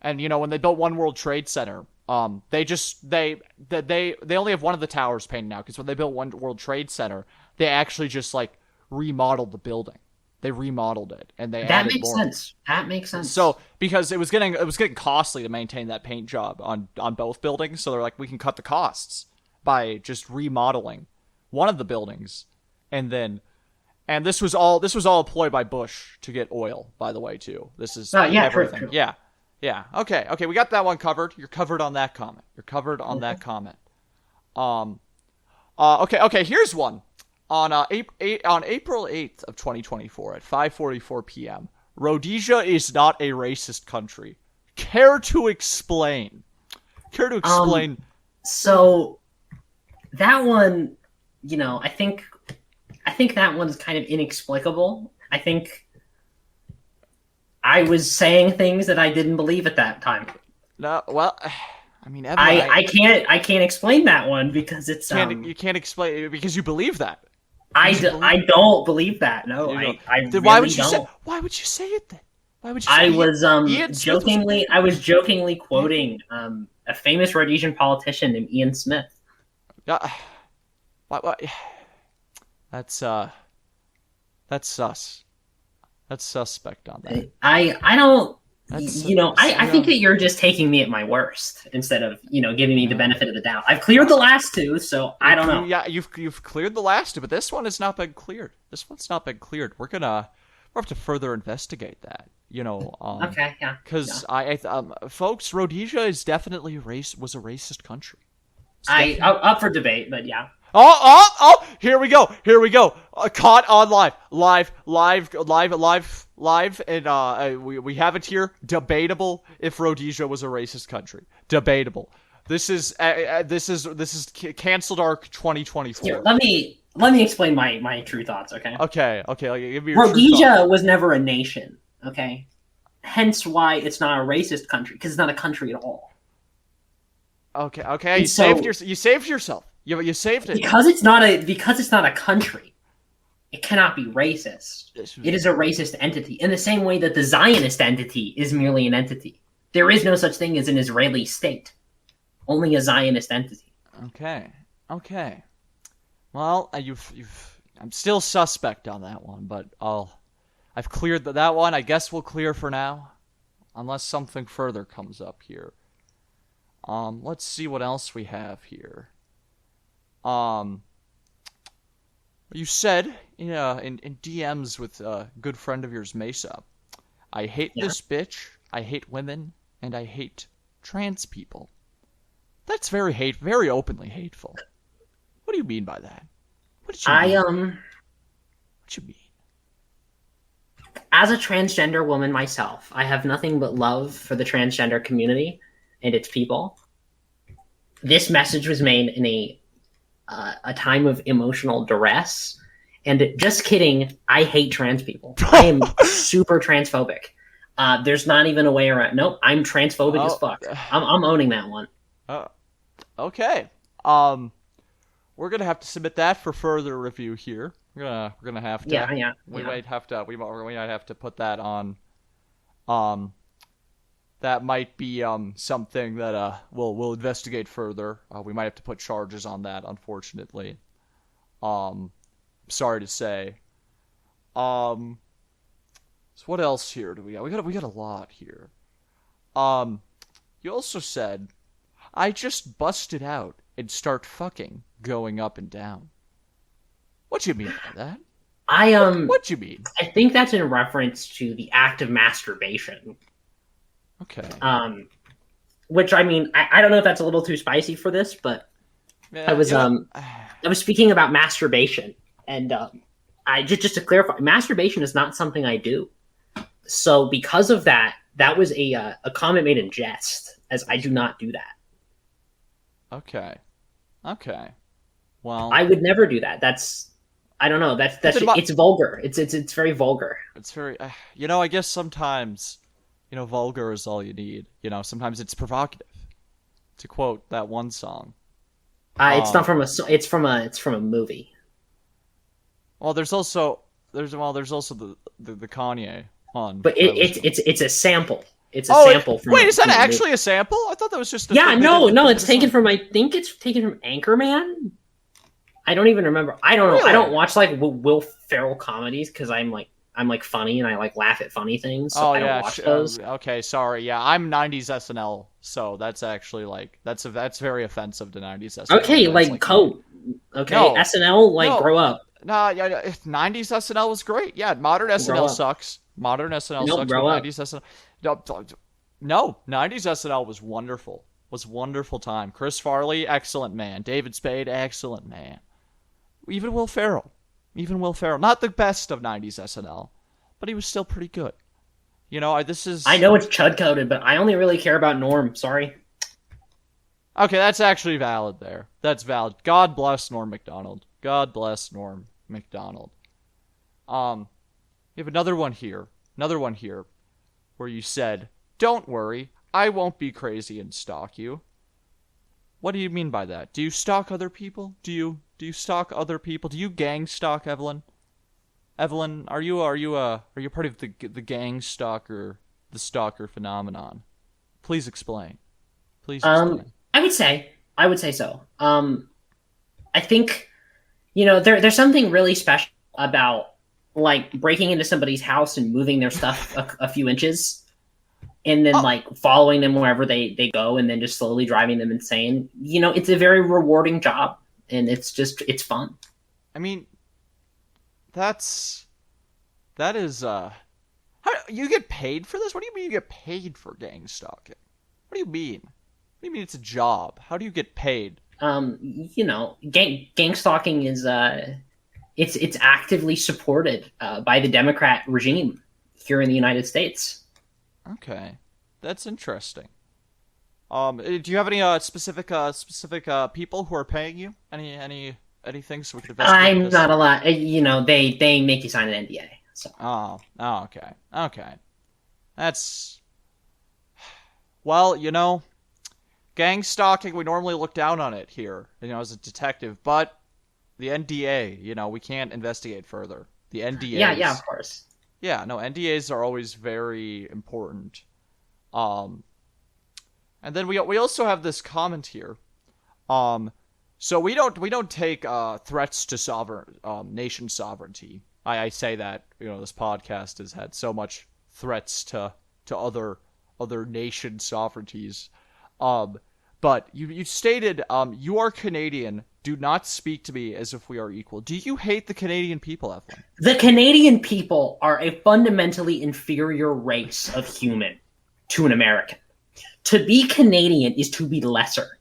Speaker 1: And when they built One World Trade Center, they only have one of the towers painted now, because when they built One World Trade Center, they actually just remodeled the building. They remodeled it, and they added more.
Speaker 2: That makes sense.
Speaker 1: So because it was getting costly to maintain that paint job on both buildings, so they're like, we can cut the costs by just remodeling one of the buildings, and this was all a ploy by Bush to get oil, by the way, too. This is everything.
Speaker 2: True.
Speaker 1: Yeah. Okay, we got that one covered. You're covered on that comment. That comment. Okay. Here's one. On April 8th of 2024 at 5:44 p.m., Rhodesia is not a racist country. Care to explain?
Speaker 2: So that one, I think that one's kind of inexplicable. I think I was saying things that I didn't believe at that time.
Speaker 1: No, well, I mean, Evan,
Speaker 2: I can't explain that one because it's
Speaker 1: you can't explain it because you believe that.
Speaker 2: I don't believe that. No, I
Speaker 1: then
Speaker 2: really
Speaker 1: why would you
Speaker 2: don't.
Speaker 1: say? Why would you say it then? Why would you? Say
Speaker 2: I was jokingly quoting a famous Rhodesian politician named Ian Smith.
Speaker 1: What? That's sus. That's suspect on that.
Speaker 2: I don't. I think that you're just taking me at my worst instead of giving me the benefit of the doubt. I've cleared the last two, so I don't know.
Speaker 1: Yeah, you've cleared the last two, but this one has not been cleared. We'll have to further investigate that.
Speaker 2: Okay, yeah.
Speaker 1: Because folks, Rhodesia is definitely was a racist country.
Speaker 2: Up for debate, but yeah.
Speaker 1: Oh! Here we go. Caught on live, and we have it here. Debatable if Rhodesia was a racist country. Debatable. This is canceled arc 2024.
Speaker 2: Here, let me explain my true thoughts. Okay.
Speaker 1: Okay. Give me your
Speaker 2: Rhodesia was never a nation. Okay. Hence why it's not a racist country, because it's not a country at all.
Speaker 1: Okay. You saved yourself. You saved it
Speaker 2: because it's not a country. It cannot be racist. It is a racist entity in the same way that the Zionist entity is merely an entity. There is no such thing as an Israeli state, only a Zionist entity.
Speaker 1: Okay. Well, I'm still suspect on that one, but I've cleared that one. I guess we'll clear for now, unless something further comes up here. Let's see what else we have here. You said in DMs with a good friend of yours, Mesa, I hate this bitch, I hate women, and I hate trans people. That's very openly hateful. What do you mean by that? What did you mean? What you mean?
Speaker 2: As a transgender woman myself, I have nothing but love for the transgender community and its people. This message was made in a time of emotional duress. And just kidding, I hate trans people. I am super transphobic. There's not even a way around. Nope, I'm transphobic as fuck. I'm owning that one.
Speaker 1: Okay. We're gonna have to submit that for further review here. We're gonna have to.
Speaker 2: Yeah.
Speaker 1: We might have to put that on. That might be something that we'll investigate further. We might have to put charges on that, unfortunately. Sorry to say. So what else here do we got? We got a lot here. You also said, I just busted out and start fucking going up and down. What do you mean by that? What do you mean?
Speaker 2: I think that's in reference to the act of masturbation.
Speaker 1: Okay.
Speaker 2: Which I mean, I don't know if that's a little too spicy for this, but I was speaking about masturbation, and I just to clarify, masturbation is not something I do. So because of that, that was a comment made in jest, as I do not do that.
Speaker 1: Okay. Well,
Speaker 2: I would never do that. I don't know. It's vulgar. It's very vulgar.
Speaker 1: It's very. I guess sometimes. Vulgar is all you need. Sometimes it's provocative. To quote that one song.
Speaker 2: It's not from it's from a movie.
Speaker 1: Well, there's also the Kanye one.
Speaker 2: But it's a sample. It's a sample.
Speaker 1: Wait, is that actually a sample? I thought that was just.
Speaker 2: No. It's taken from. I think it's taken from Anchorman. I don't even remember. I don't know. Really? I don't watch Will Ferrell comedies because I'm funny and I laugh at funny things. So I don't watch those.
Speaker 1: Okay, sorry. Yeah, I'm 90s SNL, so that's actually that's very offensive to 90s SNL.
Speaker 2: Okay, Cope. Okay, no, SNL grow up.
Speaker 1: Nah, yeah, 90s SNL was great. Yeah, modern SNL sucks. Modern SNL sucks.
Speaker 2: Grow up.
Speaker 1: 90s SNL. No, 90s SNL was wonderful. Was wonderful time. Chris Farley, excellent man. David Spade, excellent man. even Will Ferrell. Even Will Ferrell. Not the best of 90s SNL, but he was still pretty good. This
Speaker 2: I
Speaker 1: is...
Speaker 2: know it's chud coded, but I only really care about Norm. Sorry.
Speaker 1: Okay, that's actually valid there. That's valid. God bless Norm Macdonald. God bless Norm Macdonald. You have another one here. Another one here where you said, "Don't worry, I won't be crazy and stalk you." What do you mean by that? Do you stalk other people? Do you stalk other people? Do you gang stalk, Evelyn? Evelyn, are you part of the gang stalker, the stalker phenomenon? Please explain. Please explain.
Speaker 2: I would say so. I think, there's something really special about like breaking into somebody's house and moving their stuff a few inches, and then like following them wherever they go, and then just slowly driving them insane. It's a very rewarding job, and it's fun.
Speaker 1: I mean, that is how you get paid for this? What do you mean you get paid for gang stalking? What do you mean? What do you mean it's a job? How do you get paid?
Speaker 2: Gang stalking is it's actively supported by the Democrat regime here in the United States.
Speaker 1: Okay, that's interesting. Do you have any specific people who are paying you? Anything so we can investigate
Speaker 2: I'm
Speaker 1: this?
Speaker 2: not allowed. They make you sign an NDA. So.
Speaker 1: Oh, okay. That's... Well, gang stalking, we normally look down on it here, as a detective, but the NDA, we can't investigate further. The NDAs...
Speaker 2: Yeah, of course.
Speaker 1: Yeah, no, NDAs are always very important. And then we also have this comment here. So we don't take threats to nation sovereignty. I say that this podcast has had so much threats to other nation sovereignties. But you stated you are Canadian. Do not speak to me as if we are equal. Do you hate the Canadian people, Evelyn?
Speaker 2: The Canadian people are a fundamentally inferior race of human to an American. To be Canadian is to be lesser.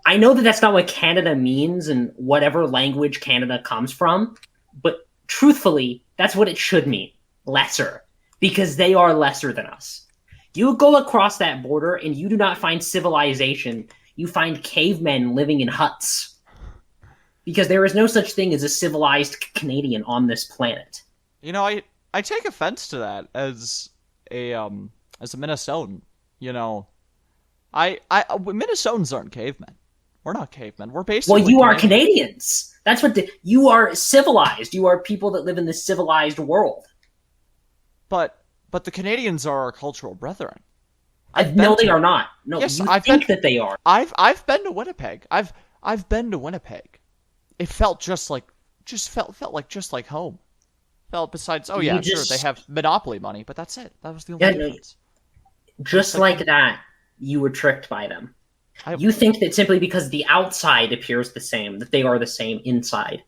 Speaker 2: I know that that's not what Canada means in whatever language Canada comes from, but truthfully, that's what it should mean. Lesser. Because they are lesser than us. You go across that border and you do not find civilization. You find cavemen living in huts. Because there is no such thing as a civilized Canadian on this planet.
Speaker 1: I take offense to that as a Minnesotan. Minnesotans aren't cavemen. We're not cavemen. We're basically...
Speaker 2: Well, you are Canadians. That's what you are civilized. You are people that live in the civilized world.
Speaker 1: But the Canadians are our cultural brethren.
Speaker 2: No, they are not. No,
Speaker 1: yes,
Speaker 2: you think that they are.
Speaker 1: I've been to Winnipeg. I've been to Winnipeg. It felt just like home. Besides, sure, they have monopoly money, but that's it. That was the only difference.
Speaker 2: Just like that, you were tricked by them. You think that simply because the outside appears the same, that they are the same inside.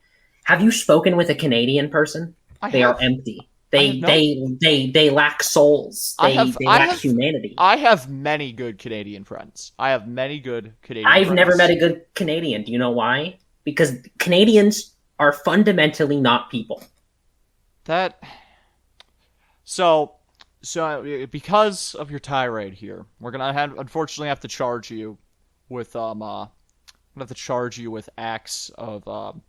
Speaker 2: Have you spoken with a Canadian person? They are empty. They lack souls. They lack humanity.
Speaker 1: I have many good Canadian friends. I've
Speaker 2: never met a good Canadian. Do you know why? Because Canadians are fundamentally not people.
Speaker 1: So because of your tirade here, we're gonna unfortunately have to charge you with acts of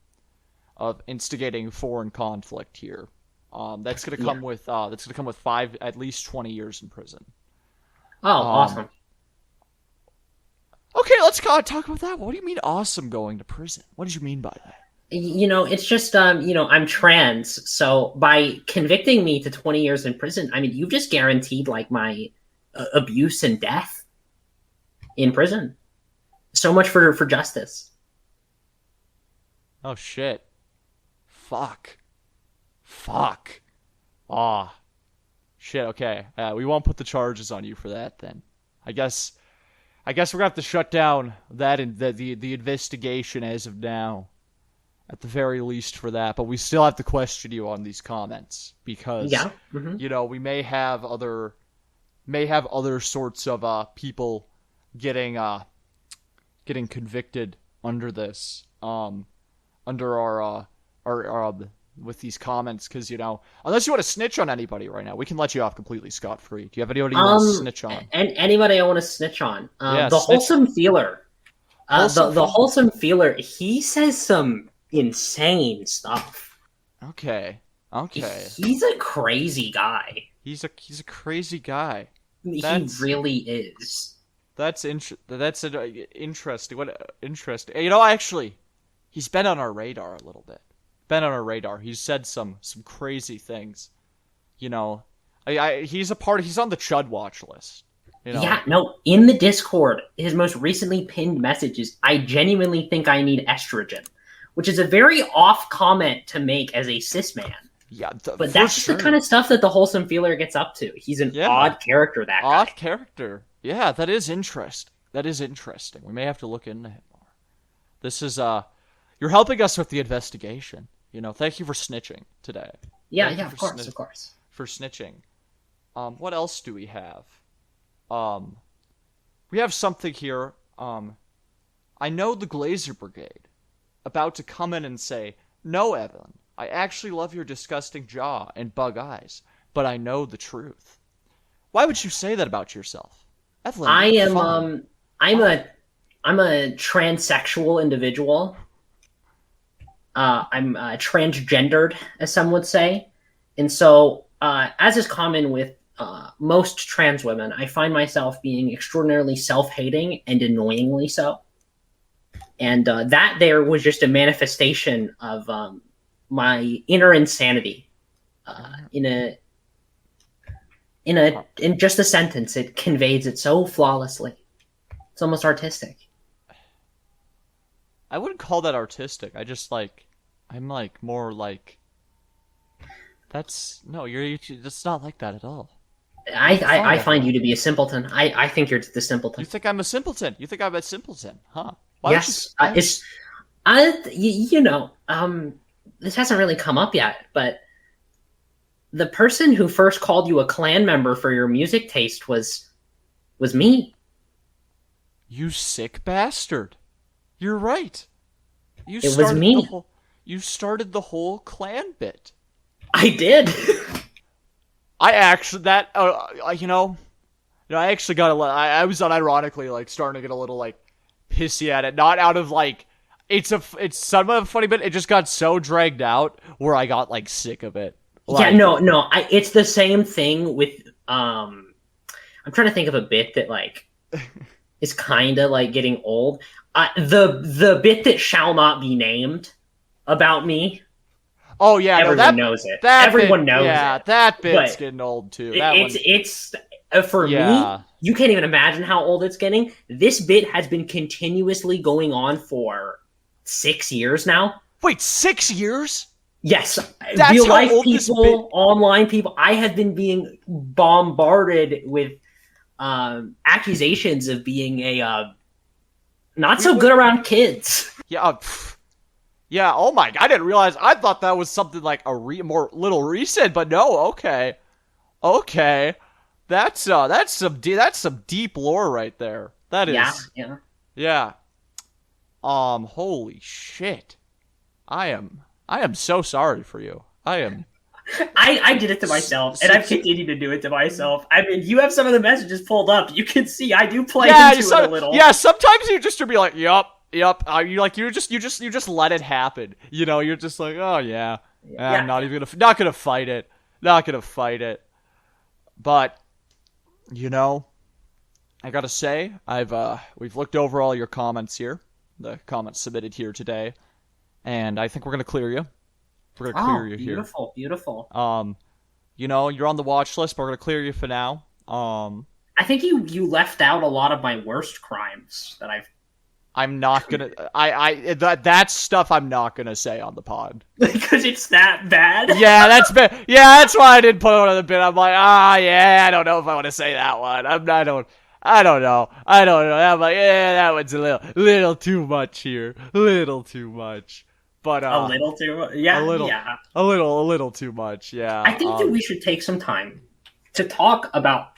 Speaker 1: instigating foreign conflict here. That's gonna come with at least 20 years in prison.
Speaker 2: Oh, awesome.
Speaker 1: Okay, let's talk about that. What do you mean awesome going to prison? What did you mean by that?
Speaker 2: It's just, I'm trans, so by convicting me to 20 years in prison, I mean, you've just guaranteed, like, my abuse and death in prison. So much for justice.
Speaker 1: Oh, shit. Fuck. Aw. Shit, okay. We won't put the charges on you for that, then. I guess we're gonna have to shut down that the investigation as of now. At the very least for that, but we still have to question you on these comments because we may have other sorts of people getting convicted under this. under our with these comments, because unless you want to snitch on anybody right now, we can let you off completely scot-free. Do you have anybody you want to snitch on?
Speaker 2: And anybody I want to snitch on.
Speaker 1: Yeah,
Speaker 2: the
Speaker 1: snitch.
Speaker 2: Wholesome Feeler. The
Speaker 1: Wholesome
Speaker 2: Wholesome Feeler, he says some insane stuff.
Speaker 1: Okay.
Speaker 2: He's a crazy guy.
Speaker 1: He's a crazy guy.
Speaker 2: He really is.
Speaker 1: That's interesting. What interesting. Actually, he's been on our radar a little bit. He's said some crazy things. He's on the Chud watch list.
Speaker 2: Yeah, no, in the Discord, his most recently pinned message is, "I genuinely think I need estrogen," which is a very off comment to make as a cis man.
Speaker 1: Yeah,
Speaker 2: but that's just the kind of stuff that the Wholesome Feeler gets up to. He's an odd character, that guy.
Speaker 1: Odd character. Yeah, that is interesting. We may have to look into him more. This is, you're helping us with the investigation. Thank you for snitching today.
Speaker 2: Yeah, of course.
Speaker 1: For snitching. What else do we have? We have something here. I know the Glazer Brigade about to come in and say, "No, Evelyn, I actually love your disgusting jaw and bug eyes, but I know the truth." Why would you say that about yourself, Evelyn?
Speaker 2: I'm a transsexual individual. I'm transgendered, as some would say, and so as is common with most trans women, I find myself being extraordinarily self-hating and annoyingly so. And that there was just a manifestation of my inner insanity. In just a sentence, it conveys it so flawlessly. It's almost artistic.
Speaker 1: I wouldn't call that artistic. I'm more like. That's not like that at all.
Speaker 2: I find you to be a simpleton. I think you're the simpleton.
Speaker 1: You think I'm a simpleton? You think I'm a simpleton, huh?
Speaker 2: Yes, this hasn't really come up yet, but the person who first called you a clan member for your music taste was me.
Speaker 1: You sick bastard! You're right.
Speaker 2: It was me.
Speaker 1: You started the whole clan bit.
Speaker 2: I did.
Speaker 1: I actually I actually got I was unironically starting to get a little pissy at it. Not out of it's somewhat a funny bit. It just got so dragged out where I got sick of it.
Speaker 2: No. It's the same thing with I'm trying to think of a bit that is kind of getting old. The bit that shall not be named about me.
Speaker 1: Oh yeah,
Speaker 2: everyone knows it. Everyone knows it.
Speaker 1: Yeah, that bit's getting old too.
Speaker 2: It's for me. You can't even imagine how old it's getting. This bit has been continuously going on for 6 years now.
Speaker 1: Wait, 6 years?
Speaker 2: Yes, real life people, online people. I have been being bombarded with accusations of being a not so good around kids.
Speaker 1: Yeah. Yeah, oh my god, I didn't realize. I thought that was something more little recent, but no, okay. That's some deep lore right there. That is. Yeah. Holy shit. I am so sorry for you. I
Speaker 2: did it to myself, and I've continued to do it to myself. I mean, you have some of the messages pulled up. You can see I do play into it a little.
Speaker 1: Yeah, sometimes you just to be like, yup. You just let it happen. You're just like, oh yeah. I'm not gonna fight it. But I gotta say, we've looked over all your comments here, the comments submitted here today, and I think we're gonna clear you. We're gonna clear you here.
Speaker 2: Beautiful.
Speaker 1: You're on the watch list, but we're gonna clear you for now.
Speaker 2: I think you left out a lot of my worst crimes that
Speaker 1: I'm not gonna. That's stuff I'm not gonna say on the pod
Speaker 2: because it's that bad.
Speaker 1: Yeah, that's bad. Yeah, that's why I didn't put it on the bit. I'm like, yeah, I don't know if I want to say that one. I don't know. I'm like, yeah, that one's a little too much here, little too much. But
Speaker 2: a little too, yeah,
Speaker 1: a little too much. Yeah,
Speaker 2: I think that we should take some time to talk about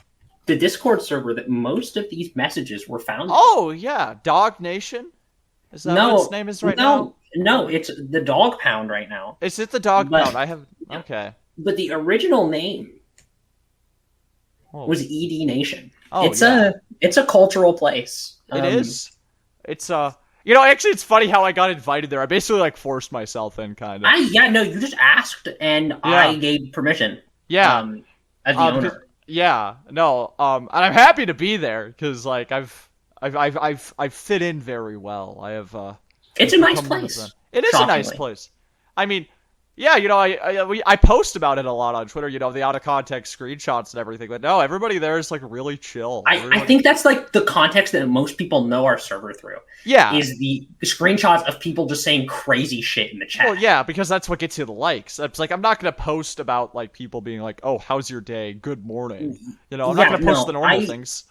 Speaker 2: the Discord server that most of these messages were found.
Speaker 1: Oh yeah, Dog Nation. Is that what its name is right now?
Speaker 2: No, it's the Dog Pound right now.
Speaker 1: Is it the Dog Pound?
Speaker 2: But
Speaker 1: I have. Okay.
Speaker 2: but the original name
Speaker 1: Oh.
Speaker 2: was ED Nation.
Speaker 1: Oh
Speaker 2: It's
Speaker 1: yeah.
Speaker 2: a cultural place.
Speaker 1: It is. It's actually, it's funny how I got invited there. I basically like forced myself in, kind of.
Speaker 2: No, you just asked and
Speaker 1: Yeah.
Speaker 2: I gave permission.
Speaker 1: Yeah.
Speaker 2: As the owner.
Speaker 1: Yeah. No. And I'm happy to be there because like I've fit in very well. I have.
Speaker 2: It's a nice place.
Speaker 1: It is a nice place. I mean, yeah, I post about it a lot on Twitter, the out of context screenshots and everything, but no, everybody there is like really chill.
Speaker 2: I think that's like the context that most people know our server through.
Speaker 1: Yeah.
Speaker 2: Is the screenshots of people just saying crazy shit in the chat.
Speaker 1: Well, yeah, because that's what gets you the likes. It's like, I'm not going to post about like people being like, oh, how's your day? Good morning. I'm not going to post the normal things.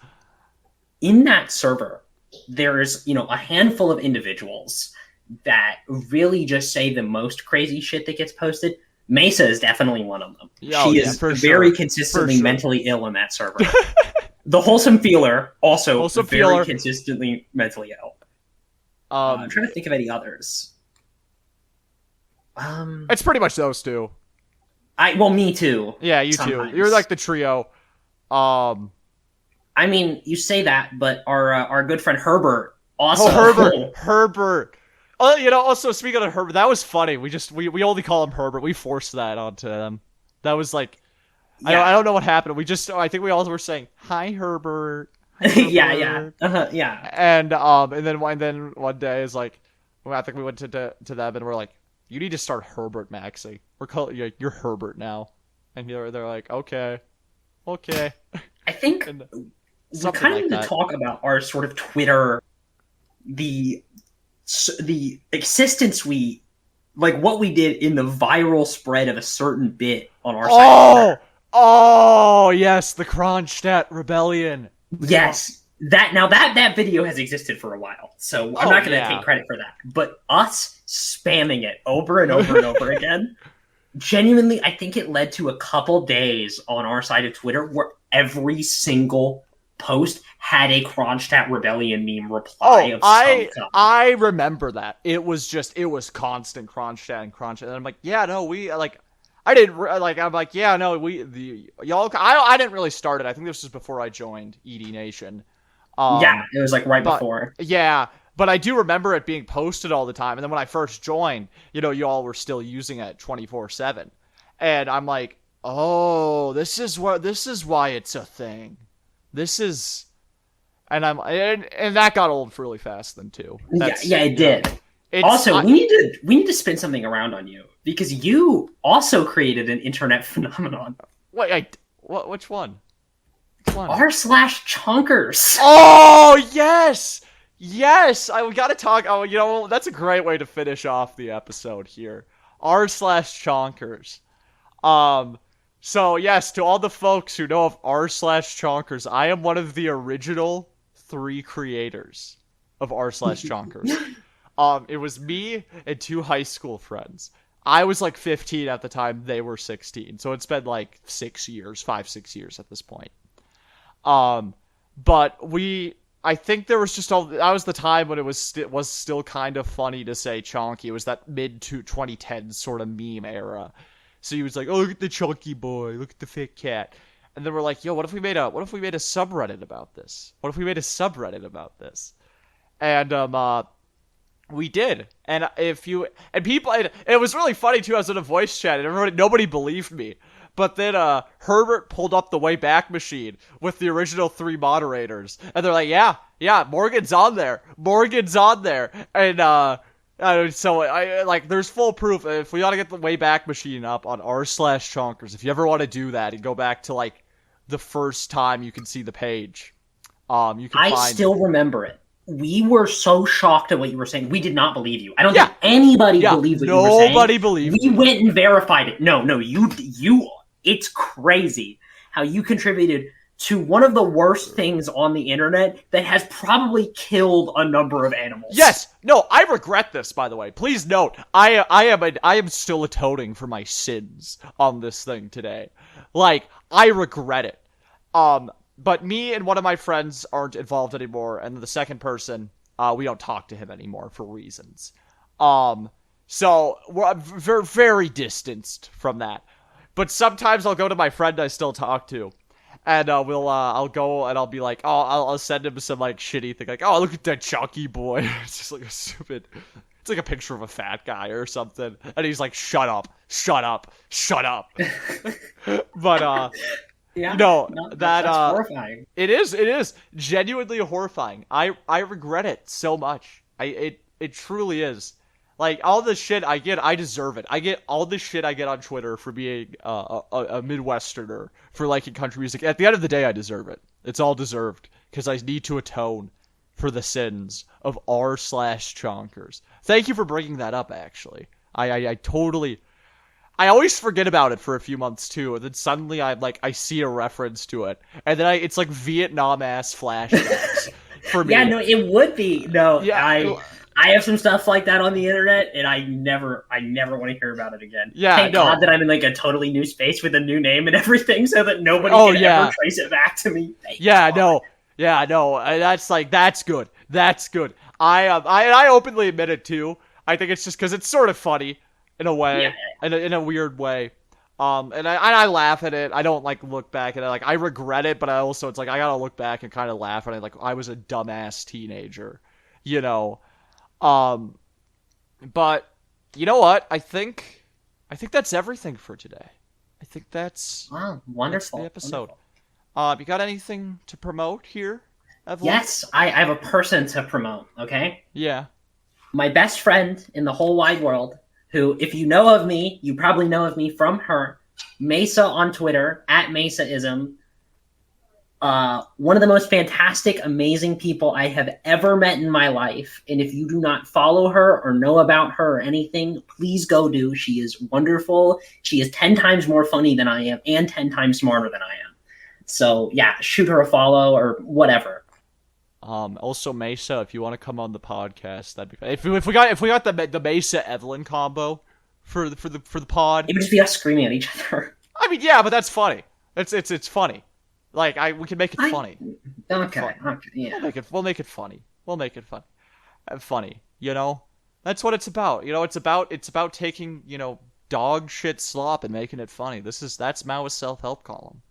Speaker 2: In that server, there's, a handful of individuals that really just say the most crazy shit that gets posted. Mesa is definitely one of them. She is very consistently mentally ill in that server. The Wholesome Feeler also very consistently mentally ill. I'm trying to think of any others.
Speaker 1: It's pretty much those two.
Speaker 2: Me too.
Speaker 1: Yeah, you sometimes. Too. You're like the trio.
Speaker 2: I mean, you say that, but our good friend Herbert also.
Speaker 1: Oh, Herbert. Also speaking of Herbert, that was funny. We only call him Herbert. We forced that onto them. That was like, yeah. I don't know what happened. I think we all were saying hi, Herbert.
Speaker 2: Yeah.
Speaker 1: And then one day is like, I think we went to them and we're like, you need to start Herbert Maxi. We're calling you're Herbert now, and they're like, okay.
Speaker 2: I think we kind of need to talk about our sort of Twitter, the existence what we did in the viral spread of a certain bit on our site.
Speaker 1: Oh, yes, the Kronstadt Rebellion.
Speaker 2: Yes, that video has existed for a while, so I'm not going to take credit for that. But us spamming it over and over and over again, genuinely, I think it led to a couple days on our side of Twitter where every single post had a Kronstadt Rebellion meme reply of some kind.
Speaker 1: I remember that. It was constant Kronstadt. And I'm like, yeah, no, we, like, I didn't, like, I'm like, yeah, no, y'all, I didn't really start it. I think this was before I joined ED Nation.
Speaker 2: Yeah, it was like before.
Speaker 1: Yeah, but I do remember it being posted all the time. And then when I first joined, y'all were still using it 24/7. And I'm like, oh, this is why it's a thing. And that got old really fast then too.
Speaker 2: It did. Also, we need to spin something around on you because you also created an internet phenomenon.
Speaker 1: Wait, which one?
Speaker 2: r/chonkers.
Speaker 1: Oh yes. We gotta talk. Oh, that's a great way to finish off the episode here. r/chonkers. So yes, to all the folks who know of r/chonkers, I am one of the original 3 creators of r/chonkers. It was me and 2 high school friends. I was like 15 at the time; they were 16. So it's been like 6 years, 5-6 years at this point. But I think there was that was the time when it was still kind of funny to say chonky. It was that mid to 2010s sort of meme era. So he was like, "Oh, look at the chunky boy, look at the fake cat," and then we're like, "Yo, what if we made a subreddit about this? And we did, and it was really funny too. I was in a voice chat, and nobody believed me. But then Herbert pulled up the Wayback Machine with the original 3 moderators, and they're like, "Yeah, Morgan's on there, and so there's full proof. If we ought to get the Wayback Machine up on r/chonkers, if you ever want to do that and go back to like the first time you can see the page, you can. I
Speaker 2: still remember it. We were so shocked at what you were saying. We did not believe you. I don't think anybody believed what you were saying.
Speaker 1: Nobody believed.
Speaker 2: We went and verified it. No, you. It's crazy how you contributed to one of the worst things on the internet that has probably killed a number of animals.
Speaker 1: Yes. No, I regret this, by the way. Please note, I am still atoning for my sins on this thing today. Like, I regret it. But me and one of my friends aren't involved anymore, and the second person, we don't talk to him anymore for reasons. So we're very, very distanced from that. But sometimes I'll go to my friend I still talk to, and I'll go and I'll be like, oh, I'll send him some like shitty thing, like, oh, look at that chunky boy. It's just like a stupid. It's like a picture of a fat guy or something, and he's like, shut up, shut up, shut up. But
Speaker 2: Yeah,
Speaker 1: no,
Speaker 2: no,
Speaker 1: that
Speaker 2: that's horrifying.
Speaker 1: it is genuinely horrifying. I regret it so much. It truly is. Like, all the shit I get, I deserve it. I get all the shit I get on Twitter for being a Midwesterner, for liking country music. At the end of the day, I deserve it. It's all deserved, because I need to atone for the sins of r/chonkers. Thank you for bringing that up, actually. I totally... I always forget about it for a few months, too, and then suddenly I see a reference to it. And then it's like Vietnam-ass flashbacks for me.
Speaker 2: Yeah, no, it would be. No,
Speaker 1: Yeah.
Speaker 2: I have some stuff like that on the internet, and I never want to hear about it again.
Speaker 1: Yeah,
Speaker 2: Thank
Speaker 1: no.
Speaker 2: God that I'm in like a totally new space with a new name and everything, so that nobody can ever trace it back to me. Thank God.
Speaker 1: No. That's good. That's good. I openly admit it too. I think it's just because it's sort of funny in a way, in a weird way. And I laugh at it. I don't like look back at it. Like, I regret it, but I also, it's like I gotta look back and kind of laugh at it. Like, I was a dumbass teenager, you know. But you know what? I think that's everything for today. I think that's
Speaker 2: wonderful.
Speaker 1: That's the episode.
Speaker 2: Wonderful.
Speaker 1: You got anything to promote here, Evelyn?
Speaker 2: Yes, I have a person to promote. Okay.
Speaker 1: Yeah.
Speaker 2: My best friend in the whole wide world, who, if you know of me, you probably know of me from her, Mesa on Twitter, @Mesaism. One of the most fantastic, amazing people I have ever met in my life. And if you do not follow her or know about her or anything, please go do. She is wonderful. She is 10 times more funny than I am and 10 times smarter than I am. So yeah, shoot her a follow or whatever.
Speaker 1: Also, Mesa, if you want to come on the podcast, that'd be fun. If we got the Mesa Evelyn combo for the pod,
Speaker 2: It would just be us screaming at each other.
Speaker 1: I mean, yeah, but that's funny. It's funny. Like, we can make it funny.
Speaker 2: Okay, yeah.
Speaker 1: We'll make it funny. We'll make it fun. Funny, you know? That's what it's about. You know, it's about taking, dog shit slop and making it funny. That's Mao's self-help column.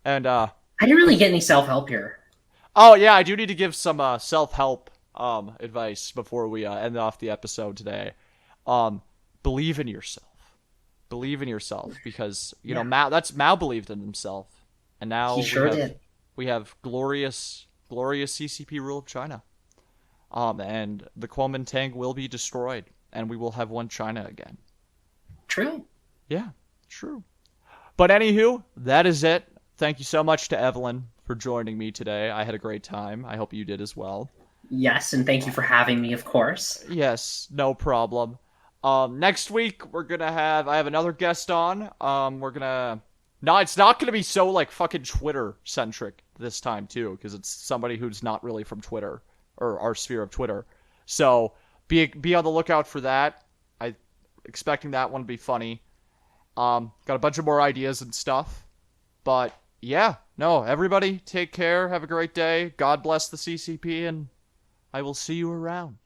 Speaker 1: And
Speaker 2: I didn't really get any self-help here.
Speaker 1: oh yeah, I do need to give some self-help advice before we end off the episode today. Believe in yourself. Believe in yourself, because Mao believed in himself. And now we have glorious CCP rule of China. And the Kuomintang will be destroyed, and we will have one China again.
Speaker 2: True.
Speaker 1: Yeah, true. But anywho, that is it. Thank you so much to Evelyn for joining me today. I had a great time. I hope you did as well.
Speaker 2: Yes, and thank you for having me, of course.
Speaker 1: Yes, no problem. Next week I have another guest on. No, it's not going to be so, like, fucking Twitter-centric this time, too, because it's somebody who's not really from Twitter, or our sphere of Twitter. So, be on the lookout for that. I'm expecting that one to be funny. Got a bunch of more ideas and stuff. But, yeah, no, everybody, take care, have a great day, God bless the CCP, and I will see you around.